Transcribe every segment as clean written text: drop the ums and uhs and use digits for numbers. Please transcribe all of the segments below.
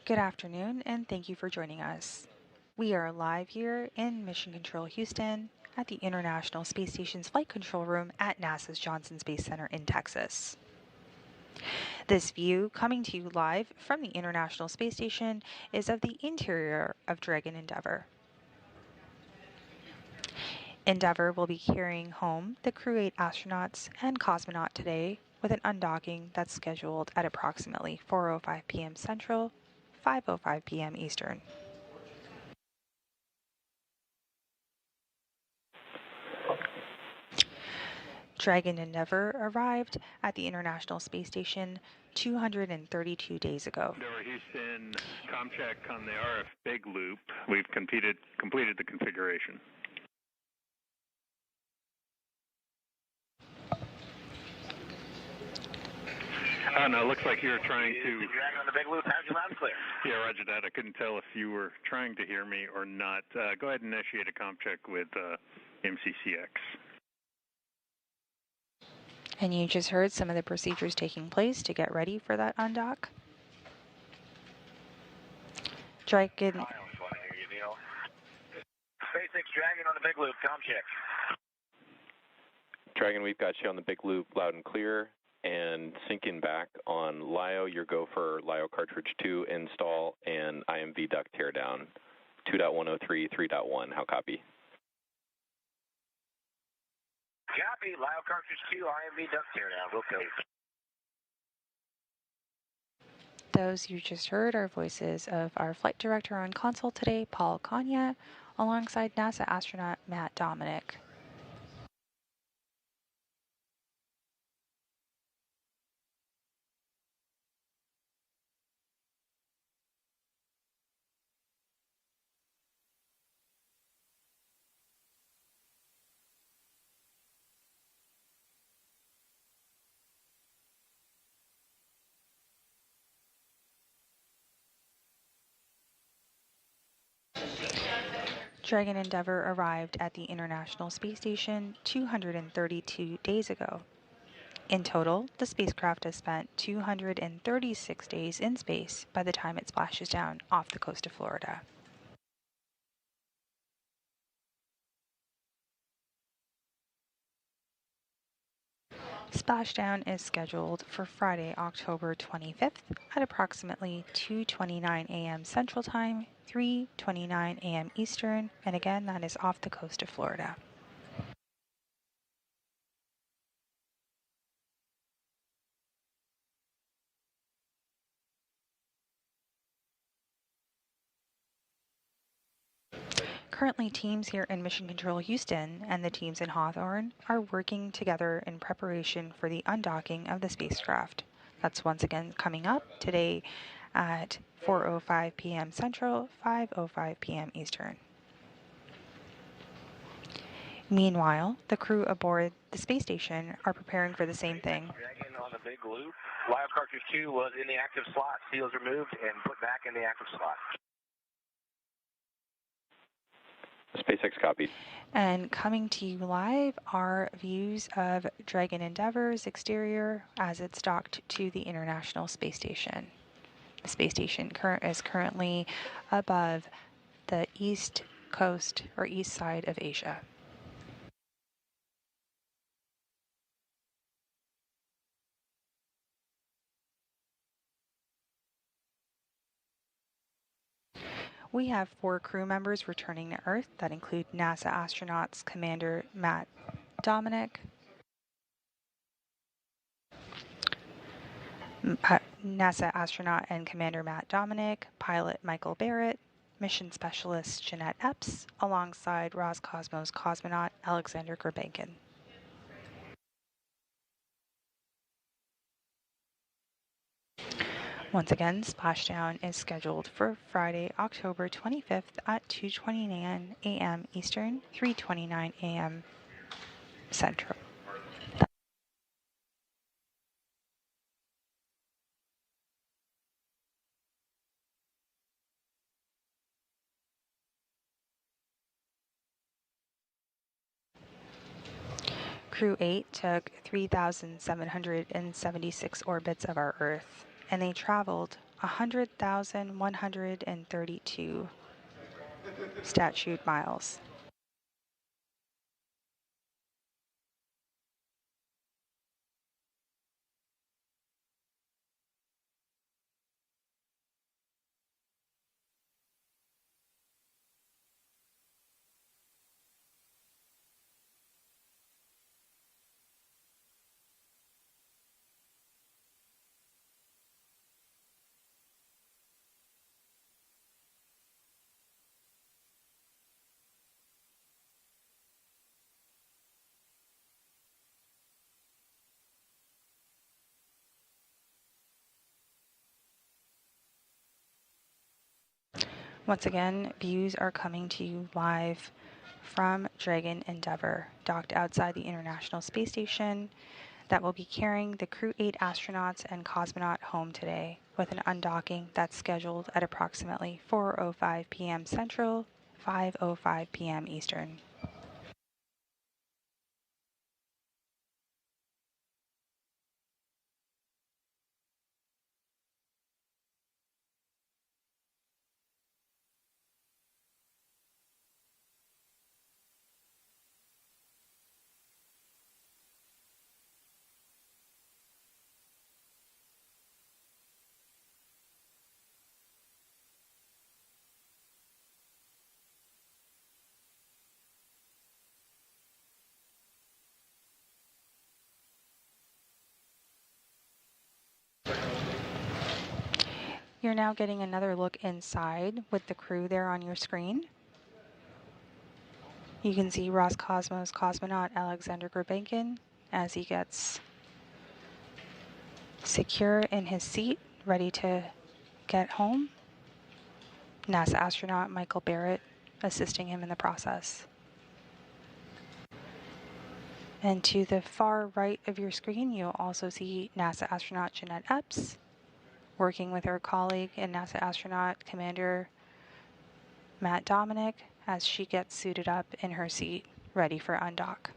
Good afternoon, and thank you for joining us. We are live here in Mission Control Houston at the International Space Station's Flight Control Room at NASA's Johnson Space Center in Texas. This view, coming to you live from the International Space Station, is of the interior of Dragon Endeavour. Endeavour will be carrying home the Crew-8 astronauts and cosmonaut today with an undocking that's scheduled at approximately 4:05 p.m. Central, 5:05 p.m. Eastern. Dragon Endeavour arrived at the International Space Station 232 days ago. Endeavour Houston, com check on the RF big loop. We've completed the configuration. No, it looks like you're trying to... Dragon on the big loop, how's you loud and clear? Yeah, roger that. I couldn't tell if you were trying to hear me or not. Go ahead and initiate a com check with MCCX. And you just heard some of the procedures taking place to get ready for that undock. Dragon... SpaceX Dragon on the big loop, com check. Dragon, we've got you on the big loop loud and clear. And syncing back on LIO, your go for LIO cartridge 2 install and IMV duct teardown 2.103, 3.1. How copy? Copy, LIO cartridge 2, IMV duct teardown. Will code. Those you just heard are voices of our flight director on console today, Paul Kanya, alongside NASA astronaut Matt Dominick. Dragon Endeavour arrived at the International Space Station 232 days ago. In total, the spacecraft has spent 236 days in space by the time it splashes down off the coast of Florida. Splashdown is scheduled for Friday, October 25th at approximately 2:29 a.m. Central Time, 3:29 a.m. Eastern, and again, that is off the coast of Florida. Currently, teams here in Mission Control Houston and the teams in Hawthorne are working together in preparation for the undocking of the spacecraft. That's once again coming up today at 4:05 p.m. Central, 5:05 p.m. Eastern. Meanwhile, the crew aboard the space station are preparing for the same thing. Dragon on the big loop. LIO cartridge 2 was in the active slot. Seals removed and put back in the active slot. SpaceX copied. And coming to you live are views of Dragon Endeavour's exterior as it's docked to the International Space Station. The space station is currently above the east coast or east side of Asia. We have 4 crew members returning to Earth that include NASA astronauts Commander Matt Dominick, NASA astronaut and Commander Matt Dominick, pilot Michael Barratt, mission specialist Jeanette Epps, alongside Roscosmos cosmonaut Alexander Grebenkin. Once again, Splashdown is scheduled for Friday, October 25th at 2:29 a.m. Eastern, 3:29 a.m. Central. Crew-8 took 3,776 orbits of our Earth, and they traveled 100,132 statute miles. Once again, views are coming to you live from Dragon Endeavour, docked outside the International Space Station, that will be carrying the Crew-8 astronauts and cosmonaut home today, with an undocking that's scheduled at approximately 4:05 p.m. Central, 5:05 p.m. Eastern. You're now getting another look inside with the crew there on your screen. You can see Roscosmos cosmonaut Alexander Grebenkin as he gets secure in his seat, ready to get home. NASA astronaut Michael Barratt assisting him in the process. And to the far right of your screen, you'll also see NASA astronaut Jeanette Epps working with her colleague and NASA astronaut Commander Dominick as she gets suited up in her seat, ready for undock.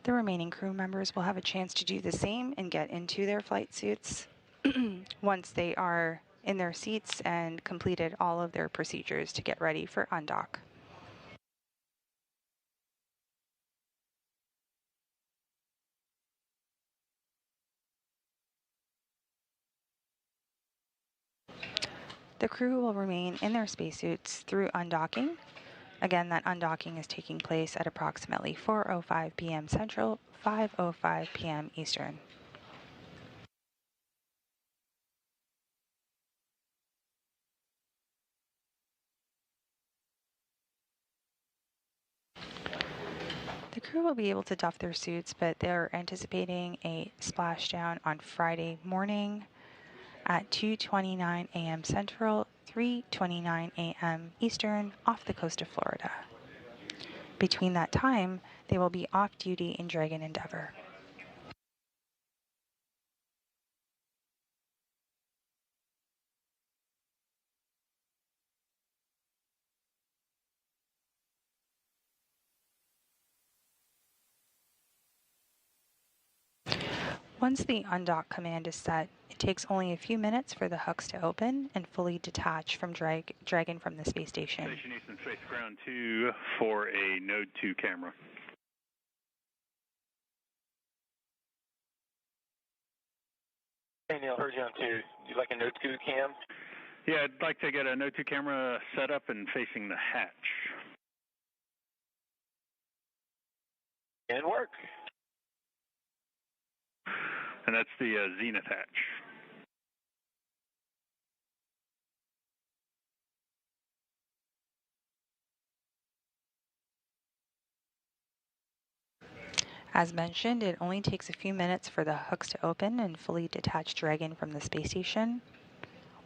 The remaining crew members will have a chance to do the same and get into their flight suits once they are in their seats and completed all of their procedures to get ready for undock. The crew will remain in their spacesuits through undocking. Again, that undocking is taking place at approximately 4:05 p.m. Central, 5:05 p.m. Eastern. The crew will be able to doff their suits, but they're anticipating a splashdown on Friday morning at 2:29 a.m. Central, 3:29 a.m. Eastern off the coast of Florida. Between that time, they will be off duty in Dragon Endeavour. Once the undock command is set, it takes only a few minutes for the hooks to open and fully detach from Dragon from the space station. Station Eastern Space Ground 2 for a Node 2 camera. Hey Neil, heard you on 2. You like a Node 2 cam? Yeah, I'd like to get a Node 2 camera set up and facing the hatch. And work. And that's the Zenith hatch. As mentioned, it only takes a few minutes for the hooks to open and fully detach Dragon from the space station.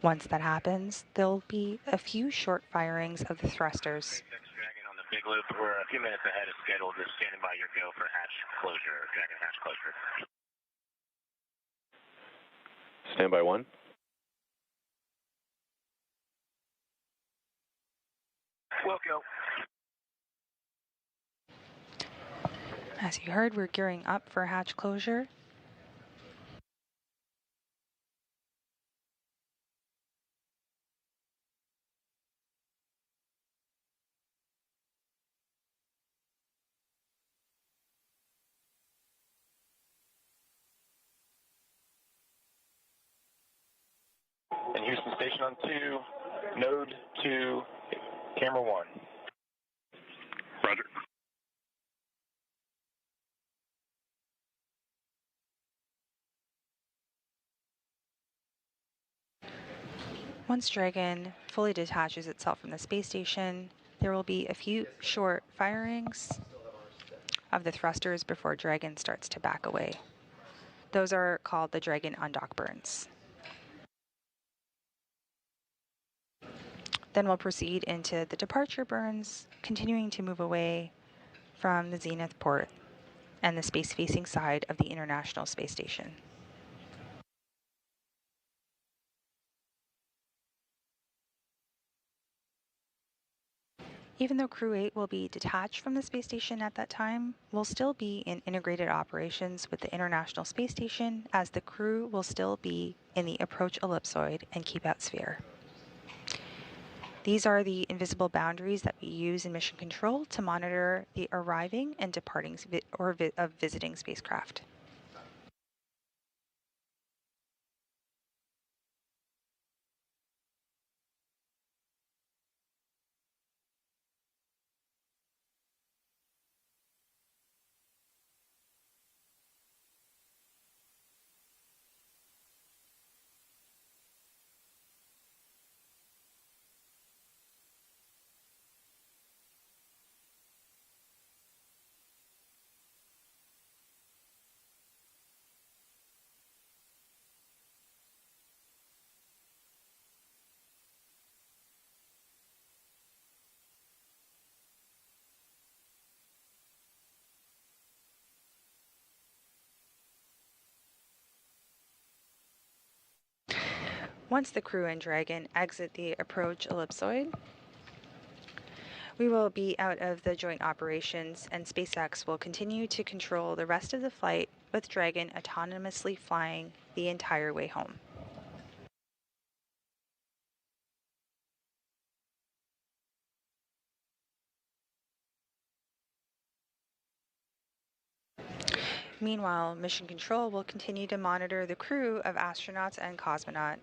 Once that happens, there'll be a few short firings of the thrusters. SpaceX Dragon on the big loop. We're a few minutes ahead of schedule, just standing by your go for hatch closure, Dragon hatch closure. Standby 1. We'll go. As you heard, we're gearing up for hatch closure. And Houston Station on 2, node 2, camera 1. Roger. Once Dragon fully detaches itself from the space station, there will be a few short firings of the thrusters before Dragon starts to back away. Those are called the Dragon undock burns. Then we'll proceed into the departure burns, continuing to move away from the zenith port and the space-facing side of the International Space Station. Even though Crew-8 will be detached from the space station at that time, we'll still be in integrated operations with the International Space Station, as the crew will still be in the approach ellipsoid and keep out sphere. These are the invisible boundaries that we use in mission control to monitor the arriving and departing of visiting spacecraft. Once the crew and Dragon exit the approach ellipsoid, we will be out of the joint operations, and SpaceX will continue to control the rest of the flight, with Dragon autonomously flying the entire way home. Meanwhile, Mission Control will continue to monitor the crew of astronauts and cosmonaut.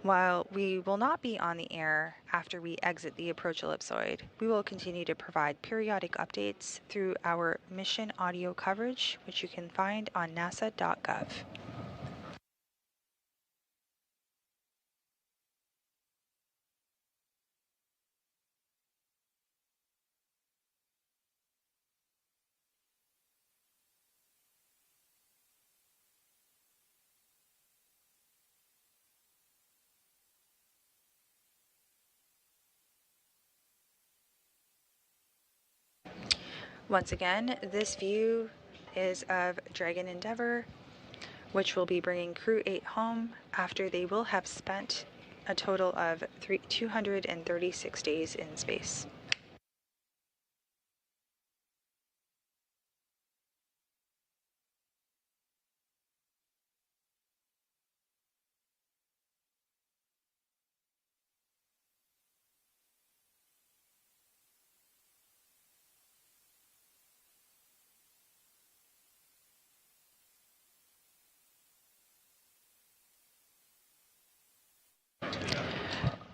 While we will not be on the air after we exit the approach ellipsoid, we will continue to provide periodic updates through our mission audio coverage, which you can find on nasa.gov. Once again, this view is of Dragon Endeavour, which will be bringing Crew-8 home after they will have spent a total of 236 days in space.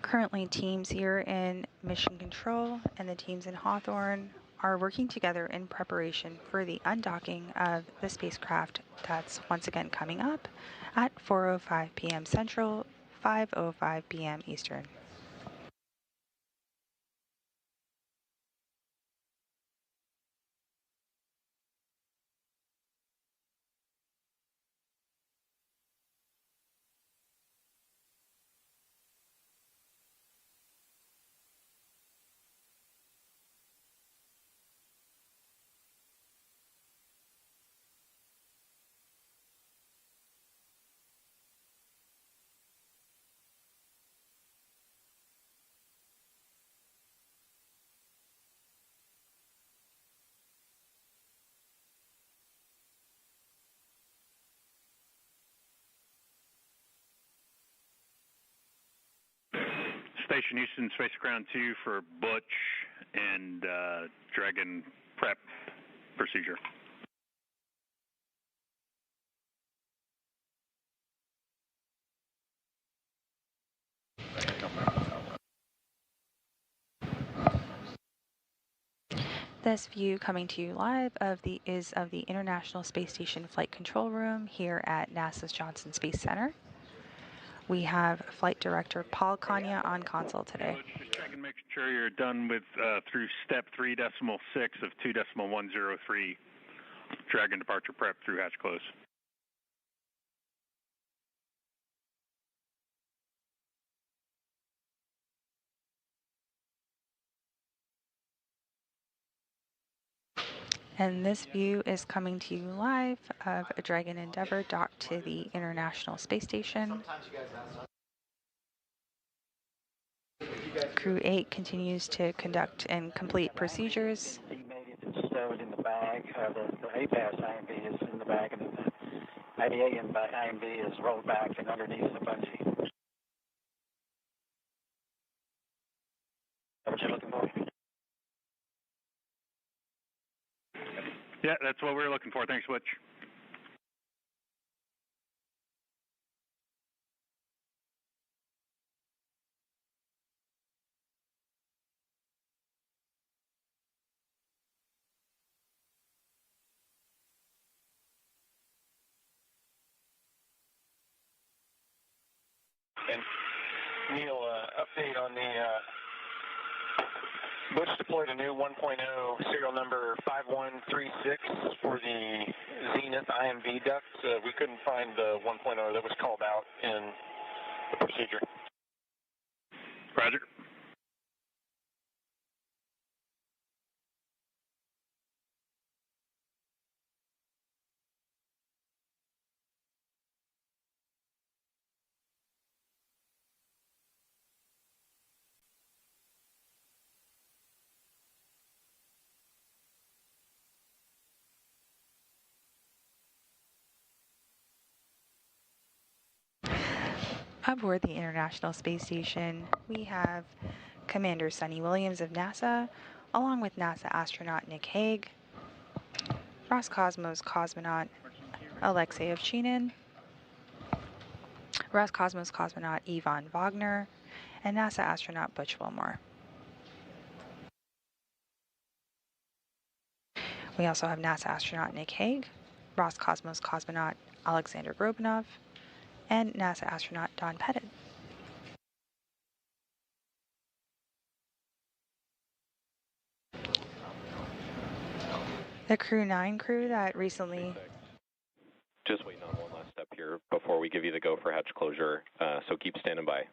Currently, teams here in Mission Control and the teams in Hawthorne are working together in preparation for the undocking of the spacecraft that's once again coming up at 4:05 p.m. Central, 5:05 p.m. Eastern. Station Houston, Space Ground 2 for Butch and Dragon prep procedure. This view coming to you live is of the International Space Station Flight Control Room here at NASA's Johnson Space Center. We have Flight Director Paul Kanya on console today. Just checking, making sure you're done with through step 3.6 of 2.103 Dragon departure prep through hatch close. And this view is coming to you live of a Dragon Endeavour docked to the International Space Station. Crew-8 continues to conduct and complete procedures. He made it stowed in the bag. The APAS IMB is in the bag, and the IDA IMB is rolled back and underneath the bungee. What you looking for? Yeah, that's what we're looking for. Thanks, Butch. And Neil, update on the Butch deployed a new 1.0 serial number 5136 for the Zenith IMV duct. We couldn't find the 1.0 that was called out in the procedure. Roger. Aboard the International Space Station, we have Commander Sonny Williams of NASA, along with NASA astronaut Nick Hague, Roscosmos cosmonaut Alexei Ovchinin, Roscosmos cosmonaut Ivan Wagner, and NASA astronaut Butch Wilmore. We also have NASA astronaut Nick Hague, Roscosmos cosmonaut Alexander Grebenkin, and NASA astronaut Don Pettit. The Crew-9 crew that recently... Just waiting on one last step here before we give you the go for hatch closure, so keep standing by.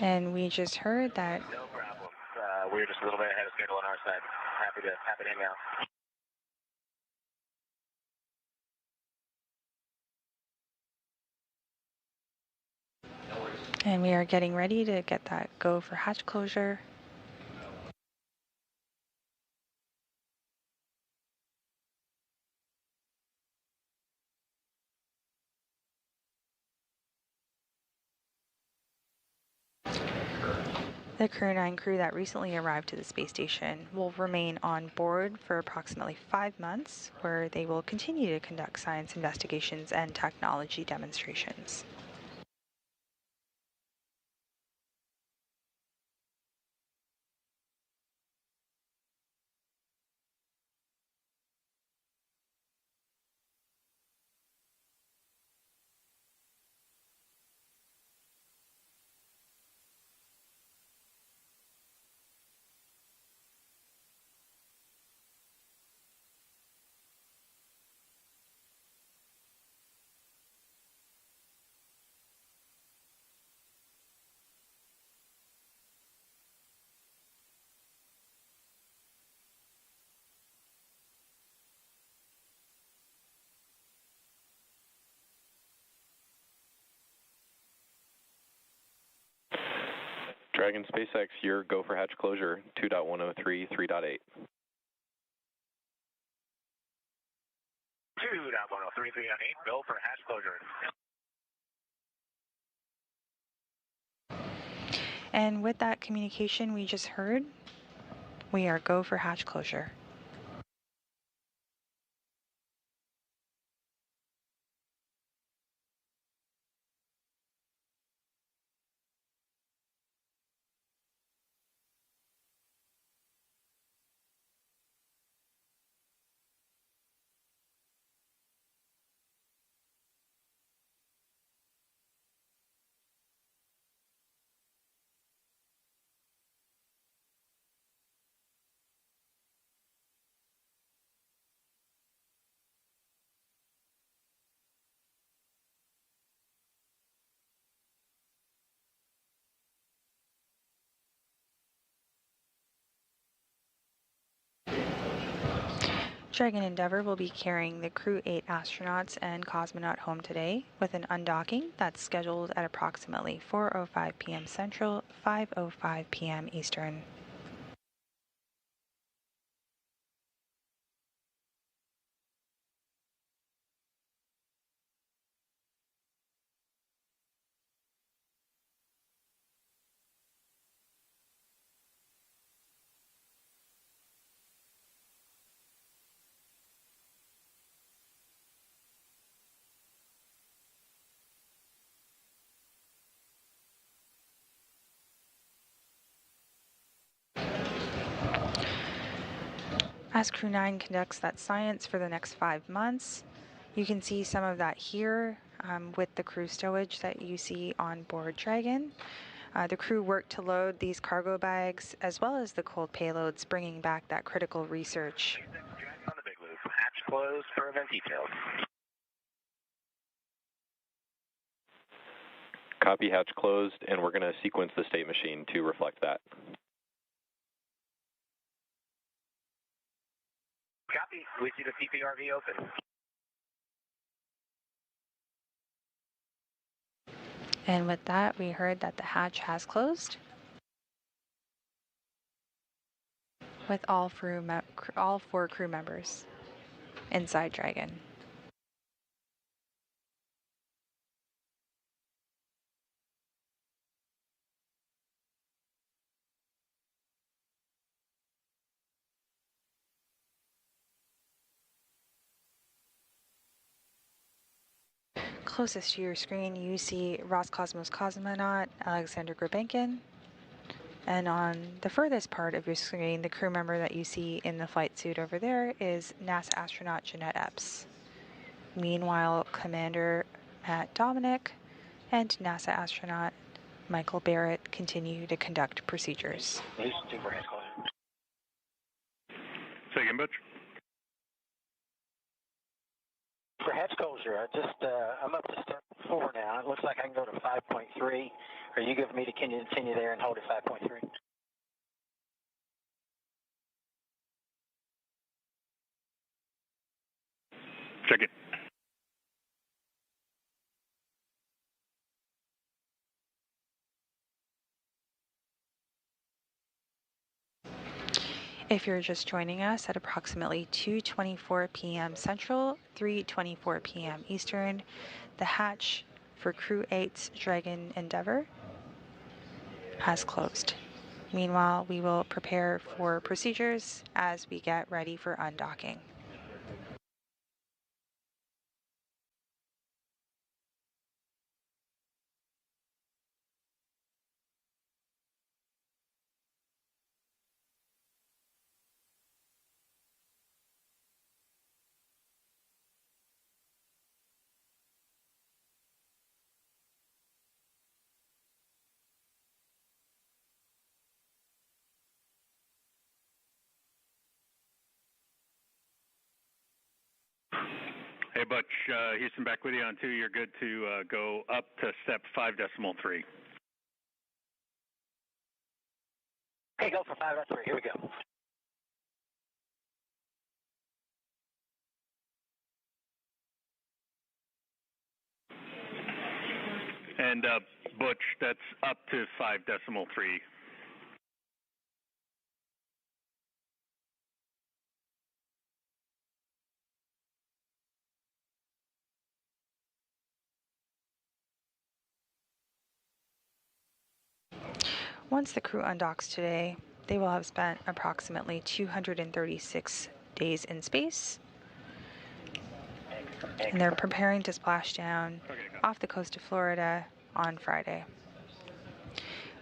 And we just heard that... No problem. We're just a little bit ahead of schedule on our side. Happy to hang out. And we are getting ready to get that go for hatch closure. The Crew-9 crew that recently arrived to the space station will remain on board for approximately 5 months, where they will continue to conduct science investigations and technology demonstrations. Dragon SpaceX, your go for hatch closure, 2.103, 3.8. 2.103, 3.8, go for hatch closure. And with that communication we just heard, we are go for hatch closure. Dragon Endeavour will be carrying the Crew-8 astronauts and cosmonaut home today with an undocking that's scheduled at approximately 4:05 p.m. Central, 5:05 p.m. Eastern. As Crew-9 conducts that science for the next 5 months, you can see some of that here with the crew stowage that you see on board Dragon. The crew worked to load these cargo bags as well as the cold payloads, bringing back that critical research. On the big loop, hatch closed for event details. Copy, hatch closed, and we're going to sequence the state machine to reflect that. Copy. We see the CPRV open. And with that, we heard that the hatch has closed, with all 4 crew members inside Dragon. Closest to your screen, you see Roscosmos cosmonaut Alexander Grebenkin. And on the furthest part of your screen, the crew member that you see in the flight suit over there is NASA astronaut Jeanette Epps. Meanwhile, Commander Dominick and NASA astronaut Michael Barratt continue to conduct procedures. Say again, Butch. For hatch closure, I'm up to step 4 now. It looks like I can go to 5.3. Are you giving me to continue there and hold at 5.3? Check it. If you're just joining us at approximately 2:24 p.m. Central, 3:24 p.m. Eastern, the hatch for Crew-8's Dragon Endeavour has closed. Meanwhile, we will prepare for procedures as we get ready for undocking. Hey, Butch, Houston back with you on 2. You're good to go up to step 5.3. Okay, go for 5.3. Here we go. And Butch, that's up to 5.3. Once the crew undocks today, they will have spent approximately 236 days in space, and they're preparing to splash down off the coast of Florida on Friday.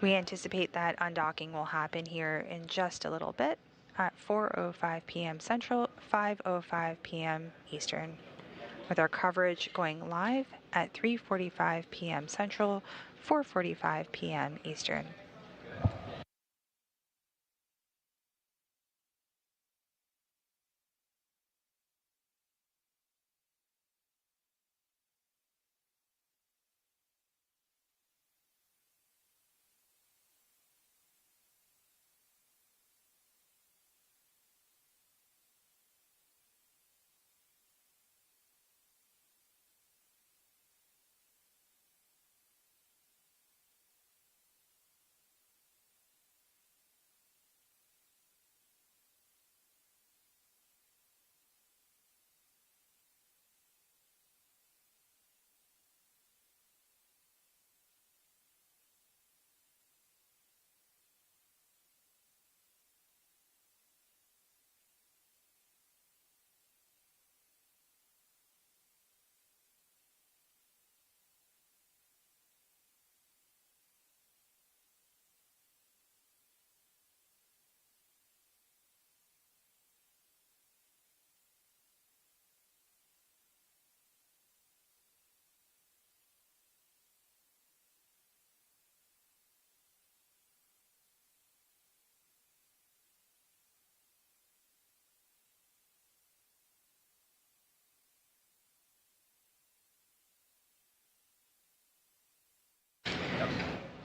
We anticipate that undocking will happen here in just a little bit at 4:05 p.m. Central, 5:05 p.m. Eastern, with our coverage going live at 3:45 p.m. Central, 4:45 p.m. Eastern.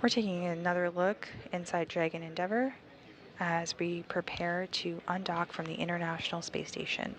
We're taking another look inside Dragon Endeavour as we prepare to undock from the International Space Station.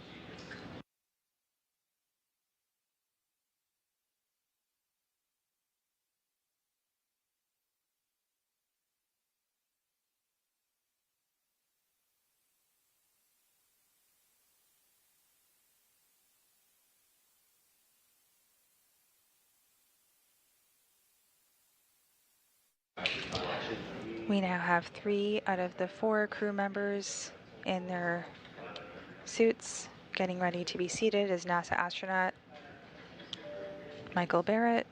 We now have 3 out of the 4 crew members in their suits getting ready to be seated as NASA astronaut Michael Barratt,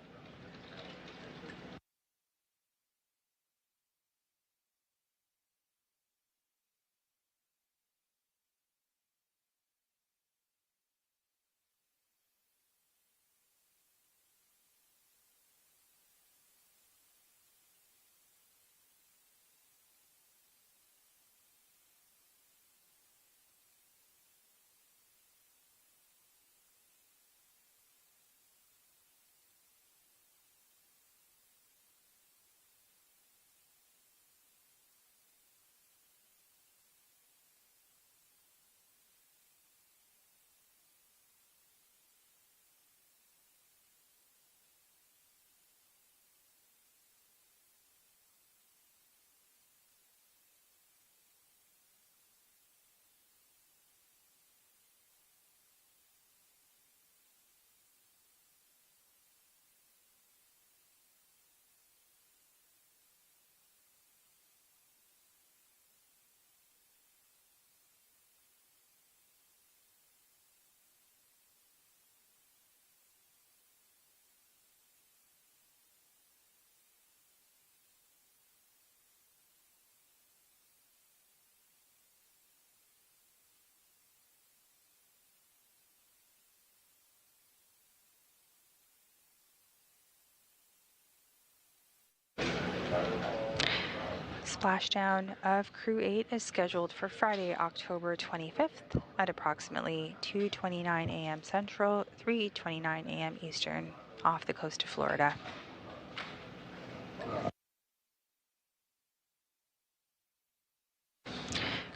Splashdown of Crew-8 is scheduled for Friday, October 25th at approximately 2:29 a.m. Central, 3:29 a.m. Eastern, off the coast of Florida.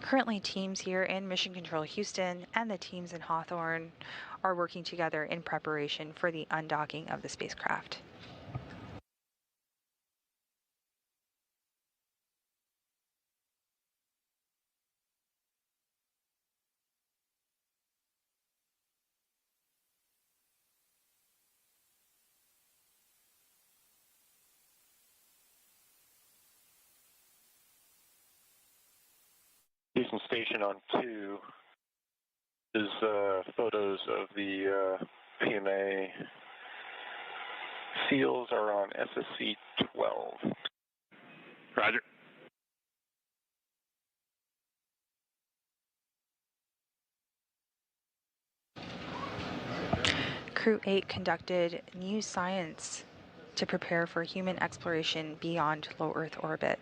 Currently, teams here in Mission Control Houston and the teams in Hawthorne are working together in preparation for the undocking of the spacecraft. Houston Station on 2 is photos of the PMA. Seals are on SSC 12. Roger. Crew-8 conducted new science to prepare for human exploration beyond low Earth orbit.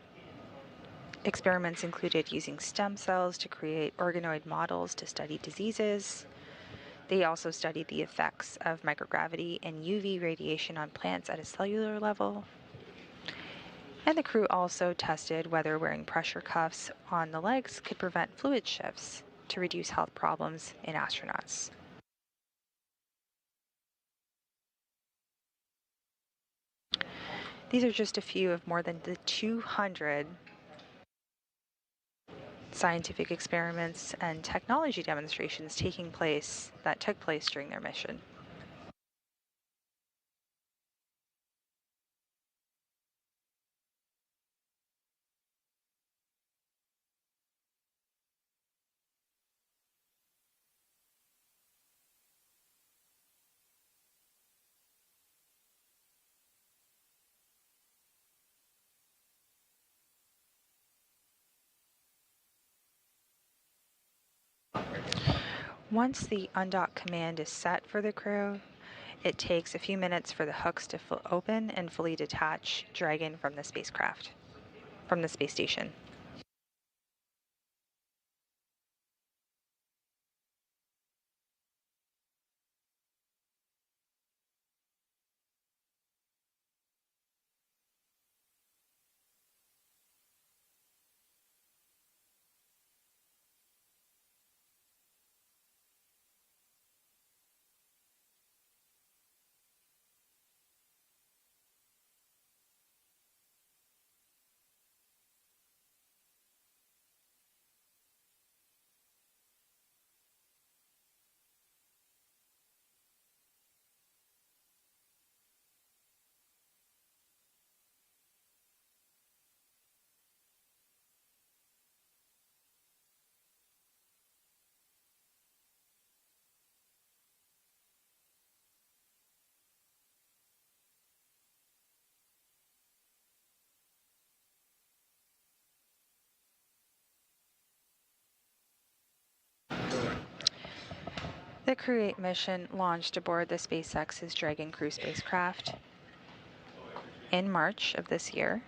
Experiments included using stem cells to create organoid models to study diseases. They also studied the effects of microgravity and UV radiation on plants at a cellular level. And the crew also tested whether wearing pressure cuffs on the legs could prevent fluid shifts to reduce health problems in astronauts. These are just a few of more than the 200 scientific experiments and technology demonstrations that took place during their mission. Once the undock command is set for the crew, it takes a few minutes for the hooks to open and fully detach Dragon from the space station. The Crew-8 mission launched aboard the SpaceX's Dragon crew spacecraft in March of this year.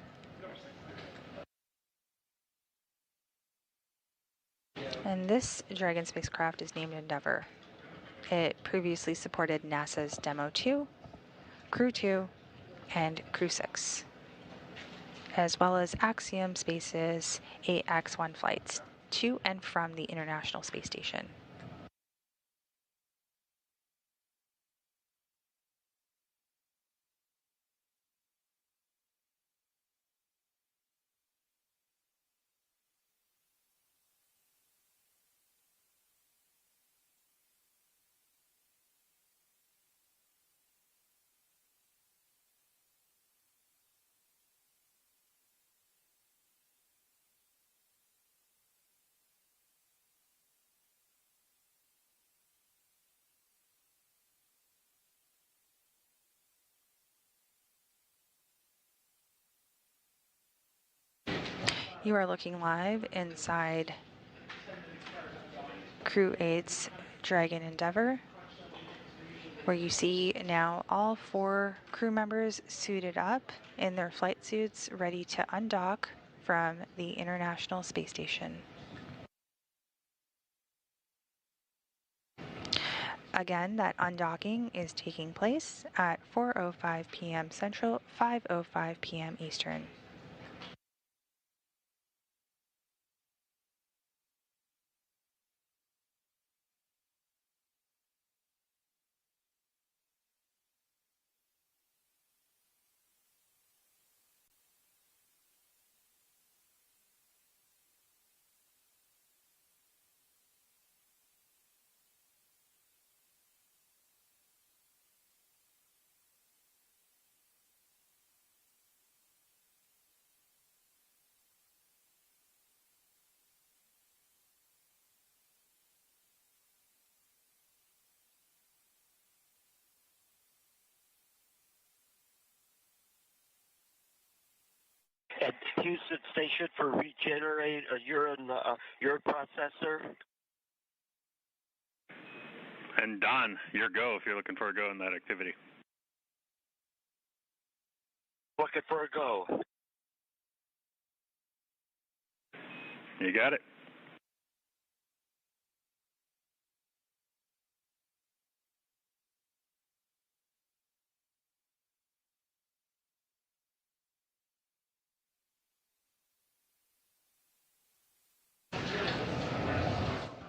And this Dragon spacecraft is named Endeavour. It previously supported NASA's Demo 2, Crew 2, and Crew 6, as well as Axiom Space's 8X1 flights to and from the International Space Station. You are looking live inside Crew-8's Dragon Endeavour, where you see now all 4 crew members suited up in their flight suits, ready to undock from the International Space Station. Again, that undocking is taking place at 4:05 p.m. Central, 5:05 p.m. Eastern. Houston Station for regenerate a urine processor. And Don, your go if you're looking for a go in that activity. Looking for a go. You got it.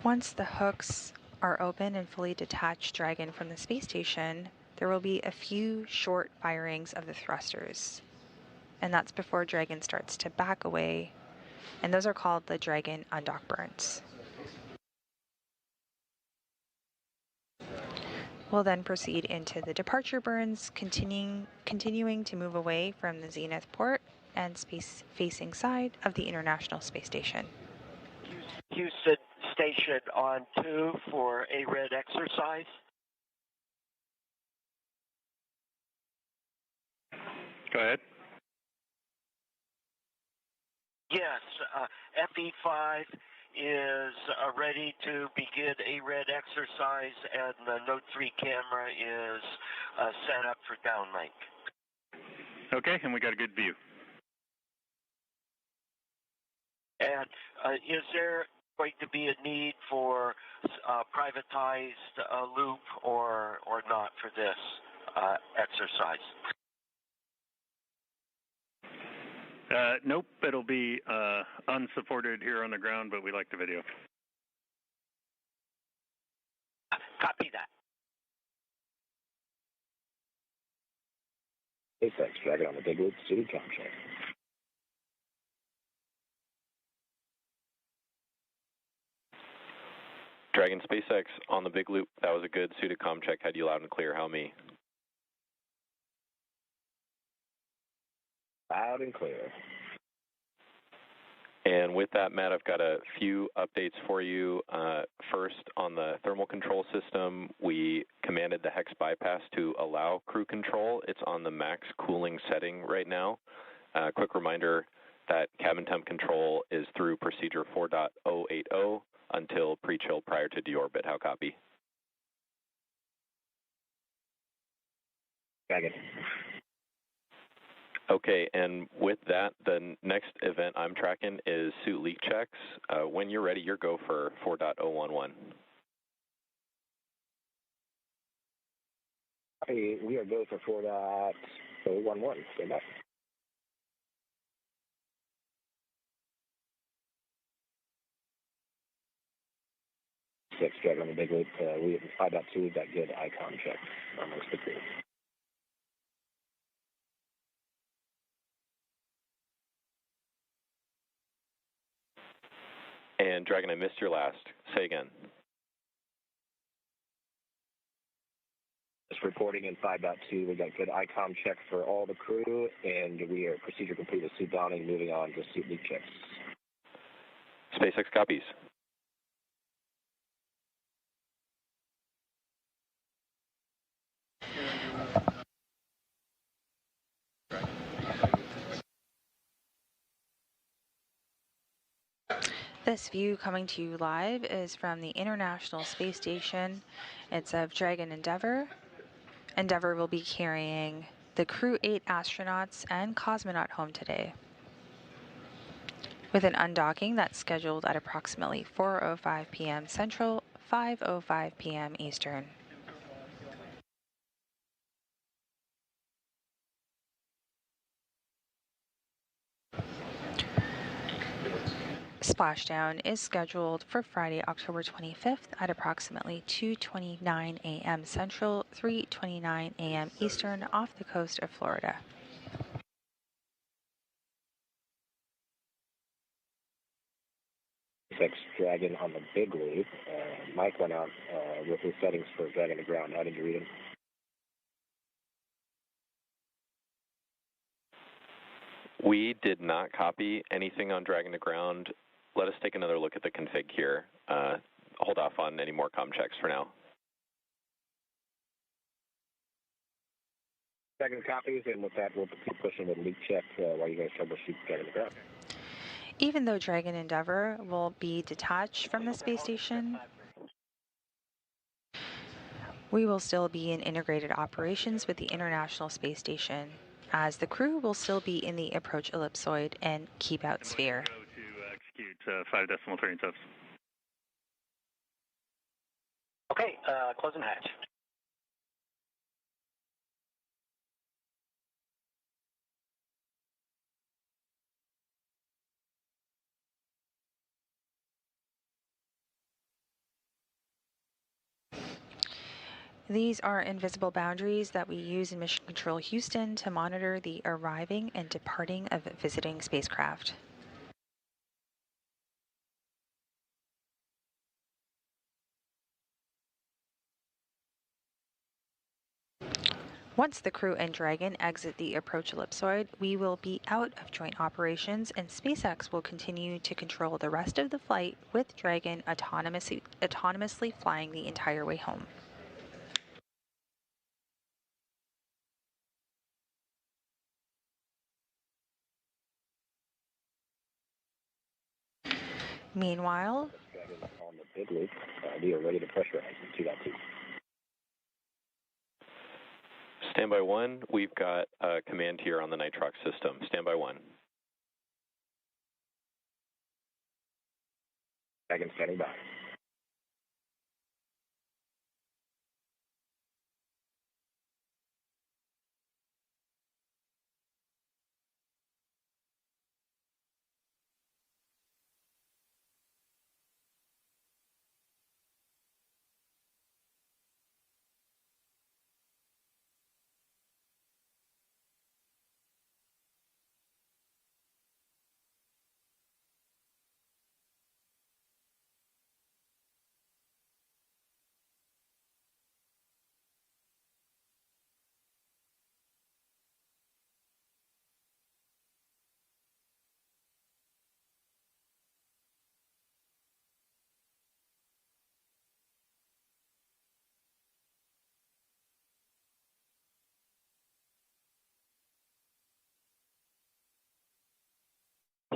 Once the hooks are open and fully detach Dragon from the space station, there will be a few short firings of the thrusters. And that's before Dragon starts to back away, and those are called the Dragon undock burns. We'll then proceed into the departure burns, continuing to move away from the zenith port and space-facing side of the International Space Station. Houston Station on 2 for a red exercise. Go ahead. Yes, FE5 is ready to begin a red exercise, and the Note 3 camera is set up for downlink. Okay, and we got a good view. And is there going to be a need for privatized loop or not for this exercise? Nope, it'll be unsupported here on the ground, but we like the video. Copy that. SpaceX Dragon on the big loop, city contract. Dragon SpaceX on the big loop. That was a good suited comm check. Had you loud and clear. How me? Loud and clear. And with that, Matt, I've got a few updates for you. First, on the thermal control system, we commanded the hex bypass to allow crew control. It's on the max cooling setting right now. Quick reminder that cabin temp control is through procedure 4.080 until pre-chill prior to deorbit. How copy? Dragon. Okay, and with that, the next event I'm tracking is suit leak checks. When you're ready, your go for 4.011. Hey, we are go for 4.011. Stay back. Six Dragon on the big loop. We at 5.2, we've got good icon check amongst the crew. And Dragon, I missed your last. Say again. Just reporting in 5.2, we got good icon check for all the crew, and we are procedure complete with suit donning, moving on to suit leak checks. SpaceX copies. This view coming to you live is from the International Space Station. It's of Dragon Endeavour. Endeavour will be carrying the Crew-8 astronauts and cosmonaut home today, with an undocking that's scheduled at approximately 4:05 p.m. Central, 5:05 p.m. Eastern. Splashdown is scheduled for Friday, October 25th at approximately 2:29 a.m. Central, 3:29 a.m. Eastern off the coast of Florida. SpaceX Dragon on the big loop. Mike went out with his settings for Dragon to ground. How did you read him? We did not copy anything on Dragon to ground. Let us take another look at the config here. Hold off on any more comm checks for now. Second copies, and with that, we'll keep pushing the leak check while you guys troubleshoot getting the ground. Even though Dragon Endeavour will be detached from the space station, we will still be in integrated operations with the International Space Station, as the crew will still be in the approach ellipsoid and keep out sphere. Go to execute 5 decimal 3 and subs. Okay, closing hatch. These are invisible boundaries that we use in Mission Control Houston to monitor the arriving and departing of visiting spacecraft. Once the crew and Dragon exit the approach ellipsoid, we will be out of joint operations, and SpaceX will continue to control the rest of the flight, with Dragon autonomously flying the entire way home. Meanwhile, On the big loop, we are ready to pressurize in 2.2. Standby 1, we've got command here on the nitrox system. Standby 1. Dragon standing by.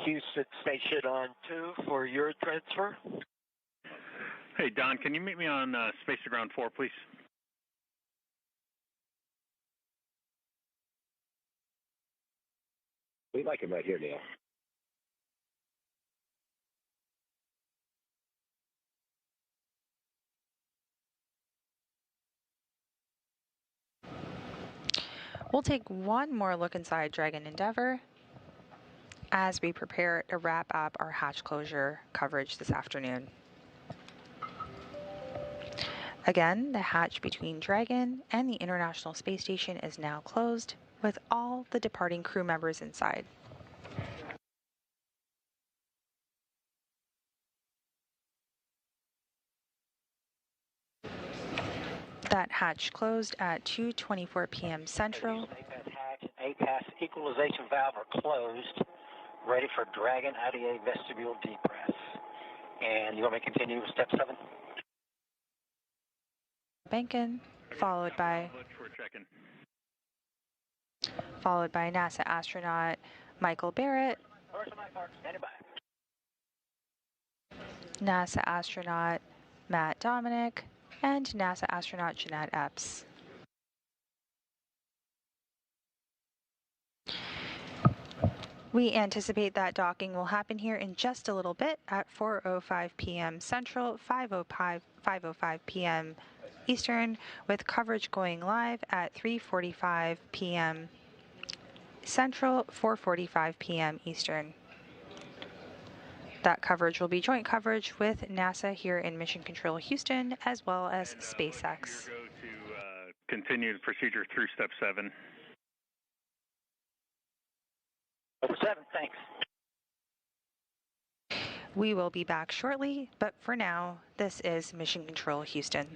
Houston Station on 2 for your transfer. Hey, Don, can you meet me on Space to Ground 4, please? We like him right here, Neil. we'll take one more look inside Dragon Endeavour as we prepare to wrap up our hatch closure coverage this afternoon. Again, the hatch between Dragon and the International Space Station is now closed, with all the departing crew members inside. That hatch closed at 2:24 p.m. Central. APAS equalization valve are closed, ready for Dragon IDA vestibule depress. And you want me to continue with step 7? Grebenkin, followed by NASA astronaut Michael Barratt, NASA astronaut Dominick, and NASA astronaut Jeanette Epps. We anticipate that docking will happen here in just a little bit at 4:05 p.m. Central, 5:05 p.m. Eastern, with coverage going live at 3:45 p.m. Central, 4:45 p.m. Eastern. That coverage will be joint coverage with NASA here in Mission Control Houston, as well as SpaceX. Go to continue the procedure through step 7. Over 7, thanks. We will be back shortly, but for now, this is Mission Control Houston.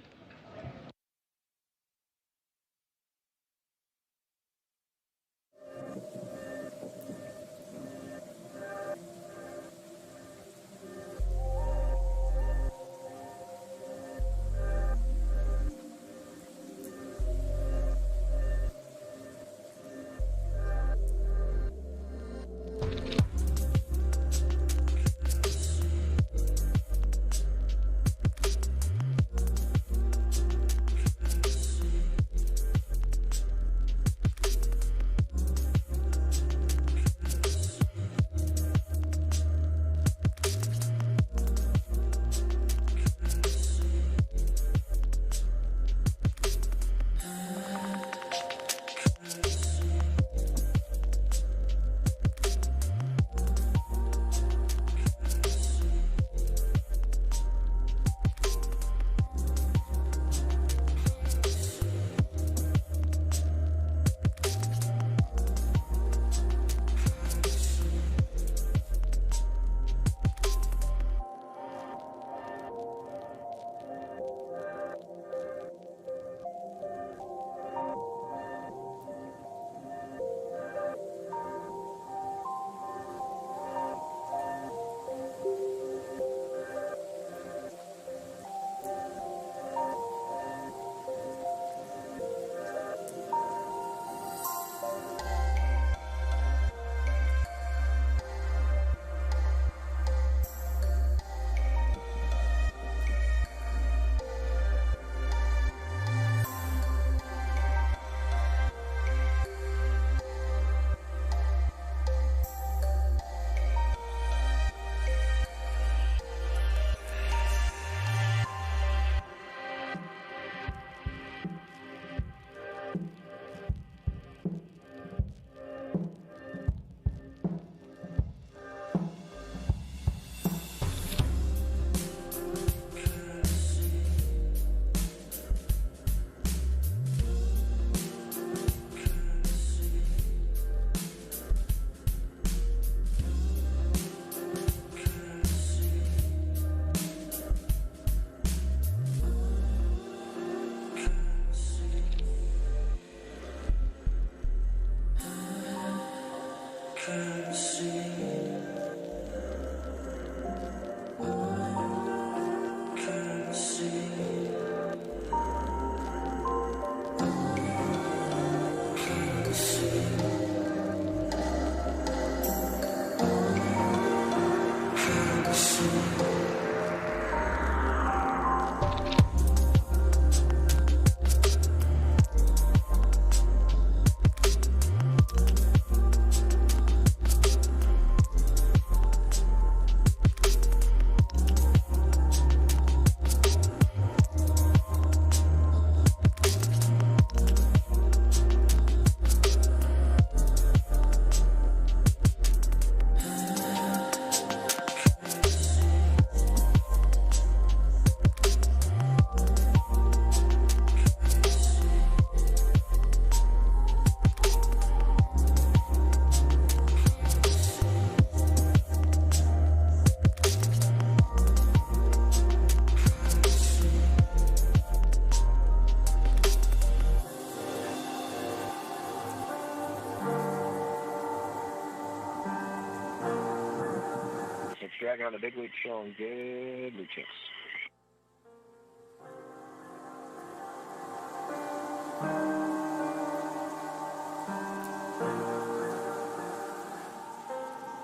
Dragon on the big loop showing good loop checks.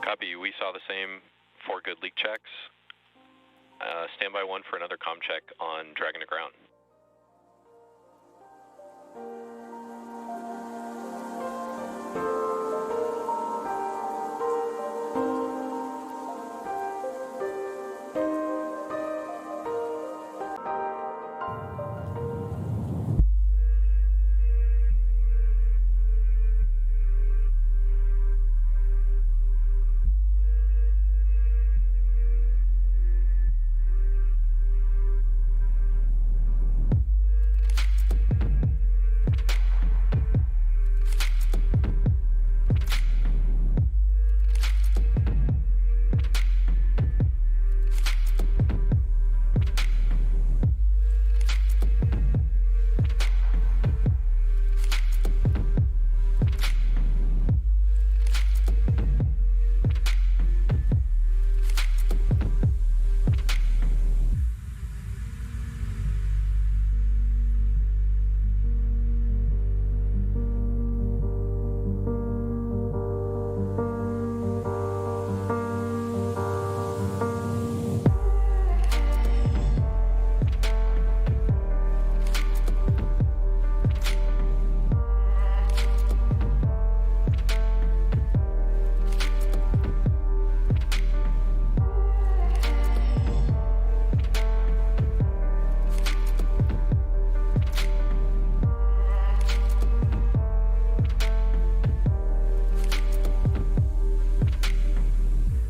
Copy. We saw the same 4 good leak checks. Standby 1 for another comm check on Dragon to ground.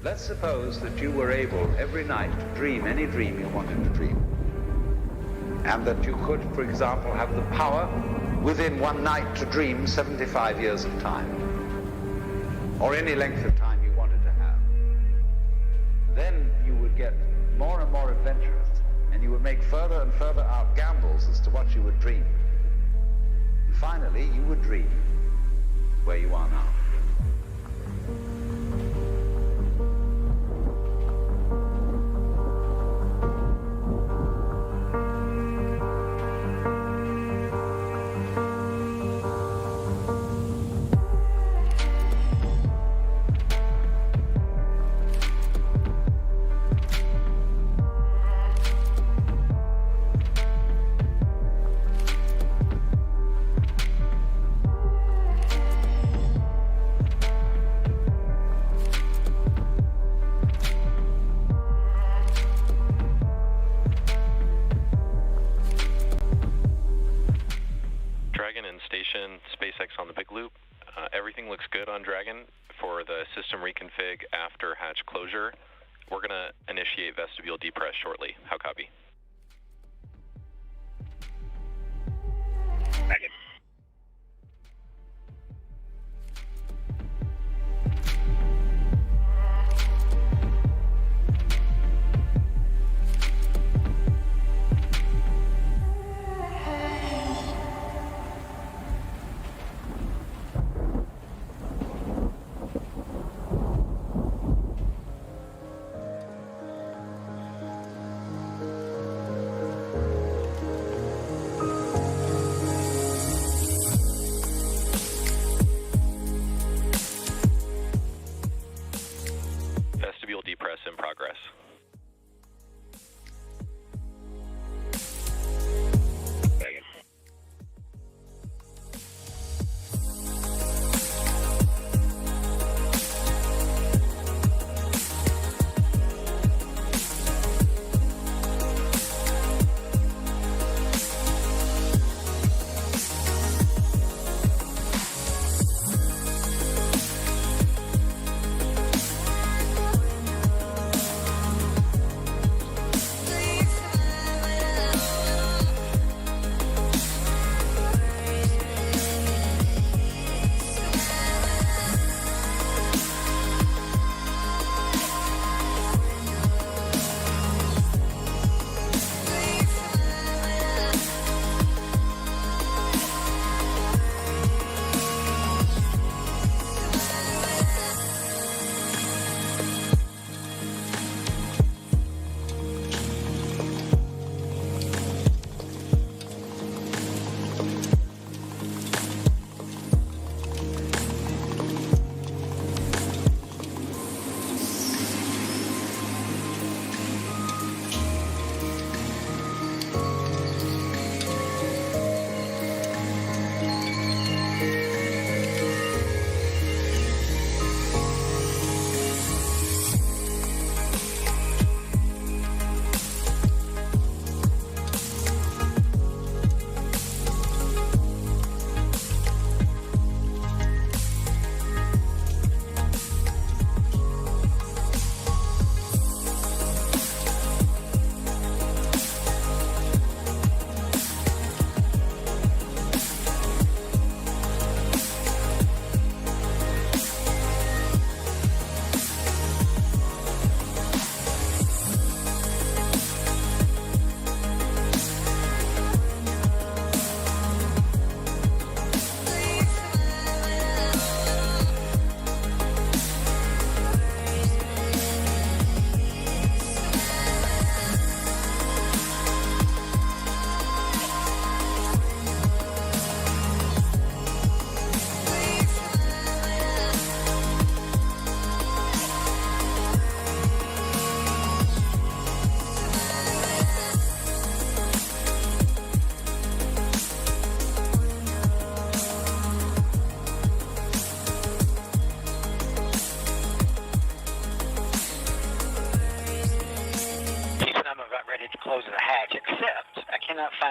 Let's suppose that you were able every night to dream any dream you wanted to dream. And that you could, for example, have the power within one night to dream 75 years of time. Or any length of time you wanted to have. Then you would get more and more adventurous, and you would make further and further out gambles as to what you would dream. And finally, you would dream where you are now. SpaceX on the big loop. Everything looks good on Dragon for the system reconfig after hatch closure. We're going to initiate vestibule depress shortly. How copy? Back in.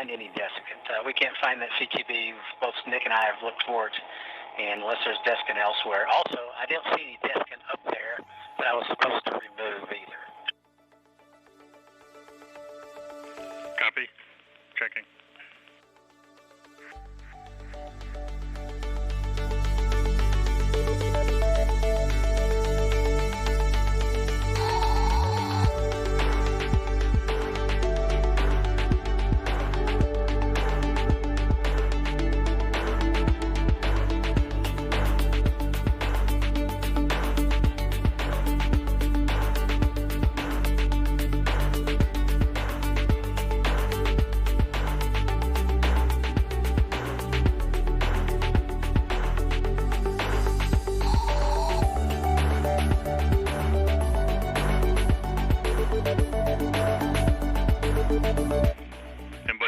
find any desiccant. We can't find that CTB. Both Nick and I have looked for it, and unless there's desiccant elsewhere. Also, I didn't see any desiccant up there that I was supposed to remove either. Copy. Checking.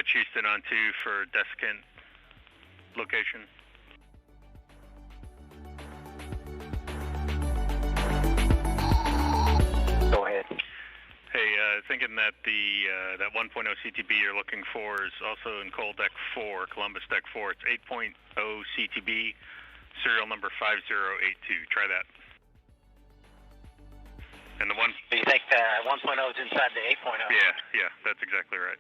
Houston on 2 for desiccant location. Go ahead. Hey, thinking that that 1.0 CTB you're looking for is also in cold deck 4, Columbus deck 4. It's 8.0 CTB, serial number 5082. Try that. And the one. So you think 1.0 is inside the 8.0? Yeah, that's exactly right.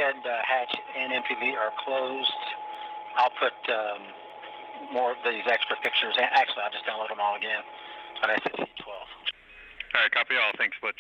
overhead hatch and MPV are closed. I'll put more of these extra pictures. Actually, I'll just download them all again on SSC-12. All right, copy all. Thanks, Butch.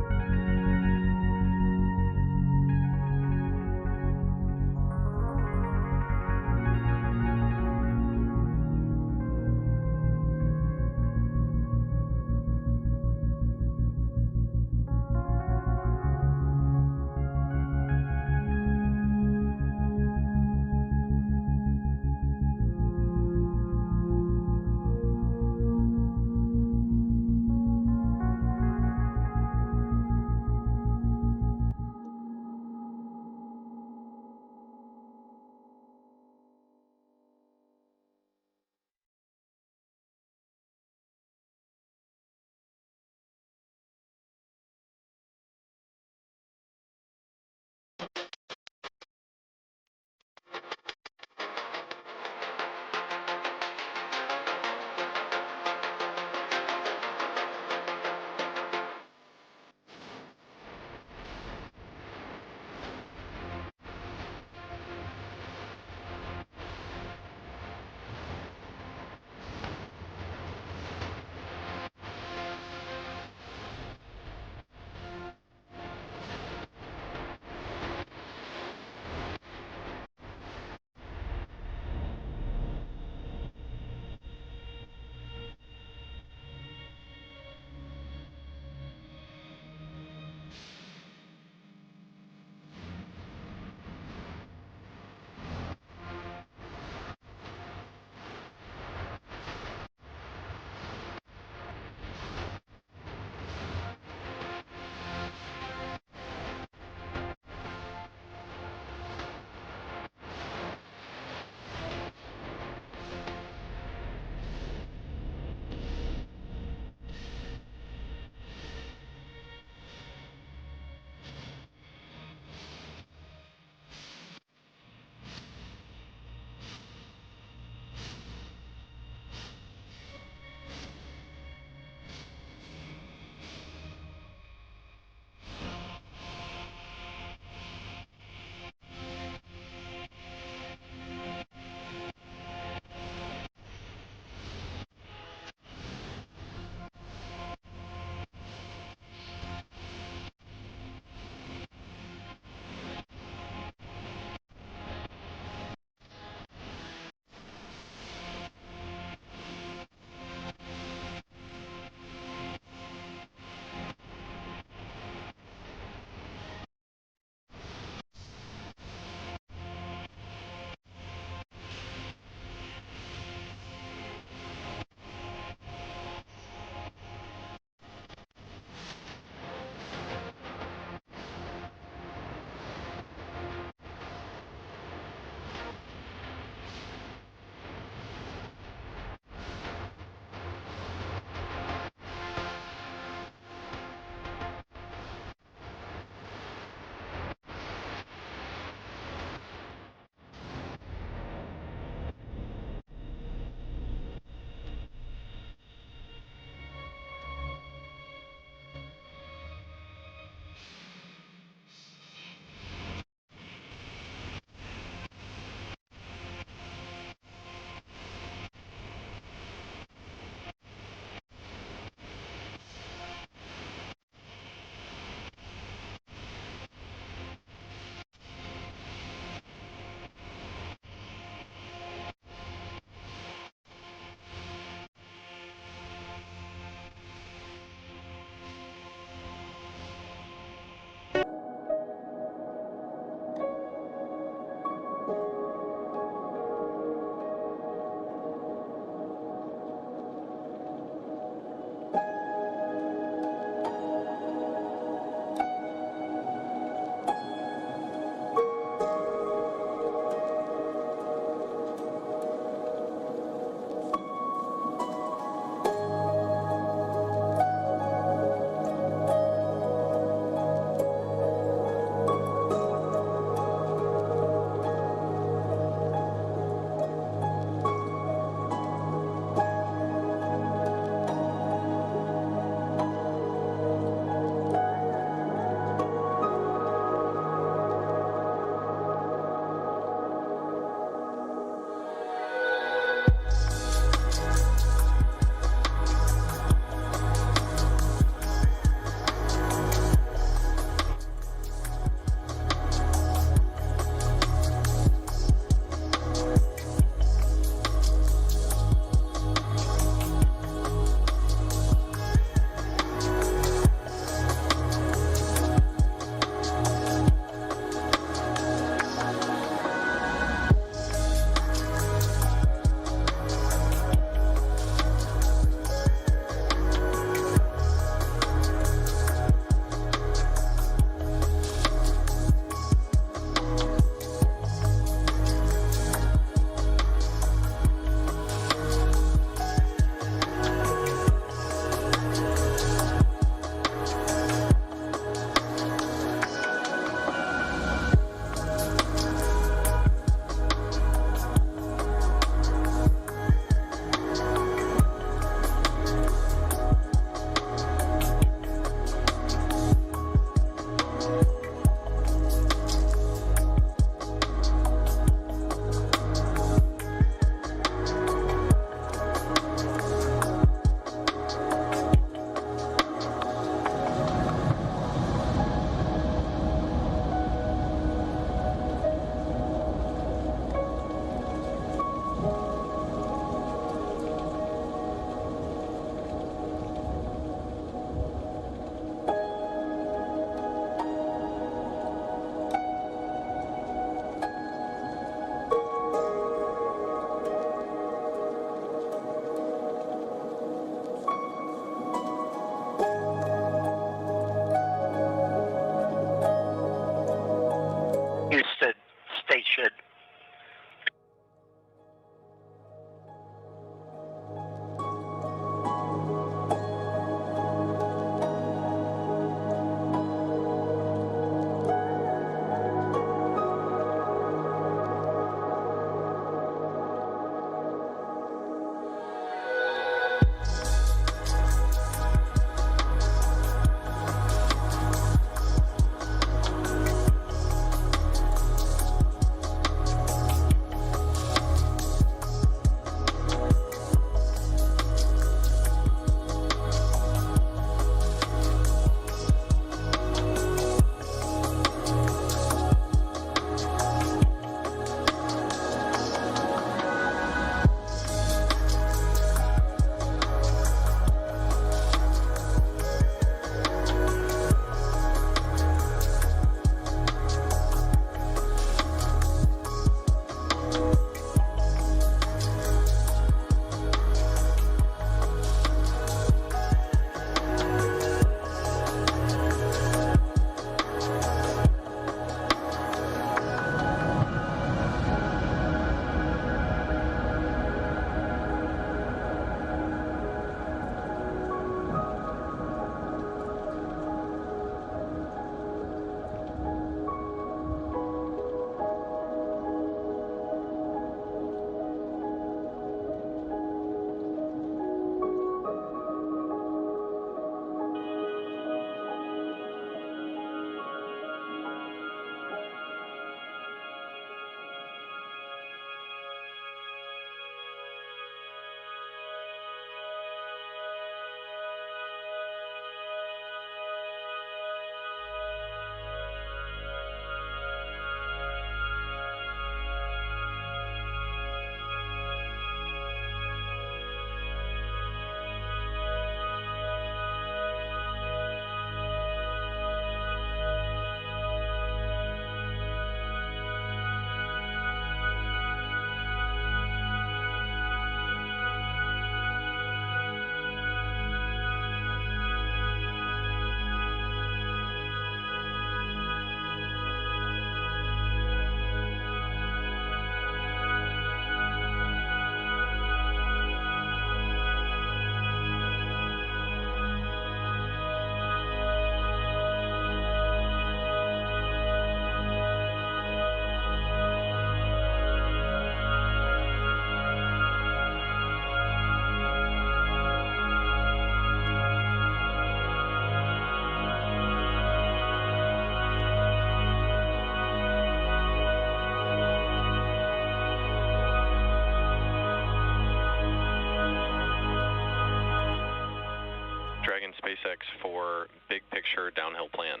Dragon SpaceX for big picture downhill plan.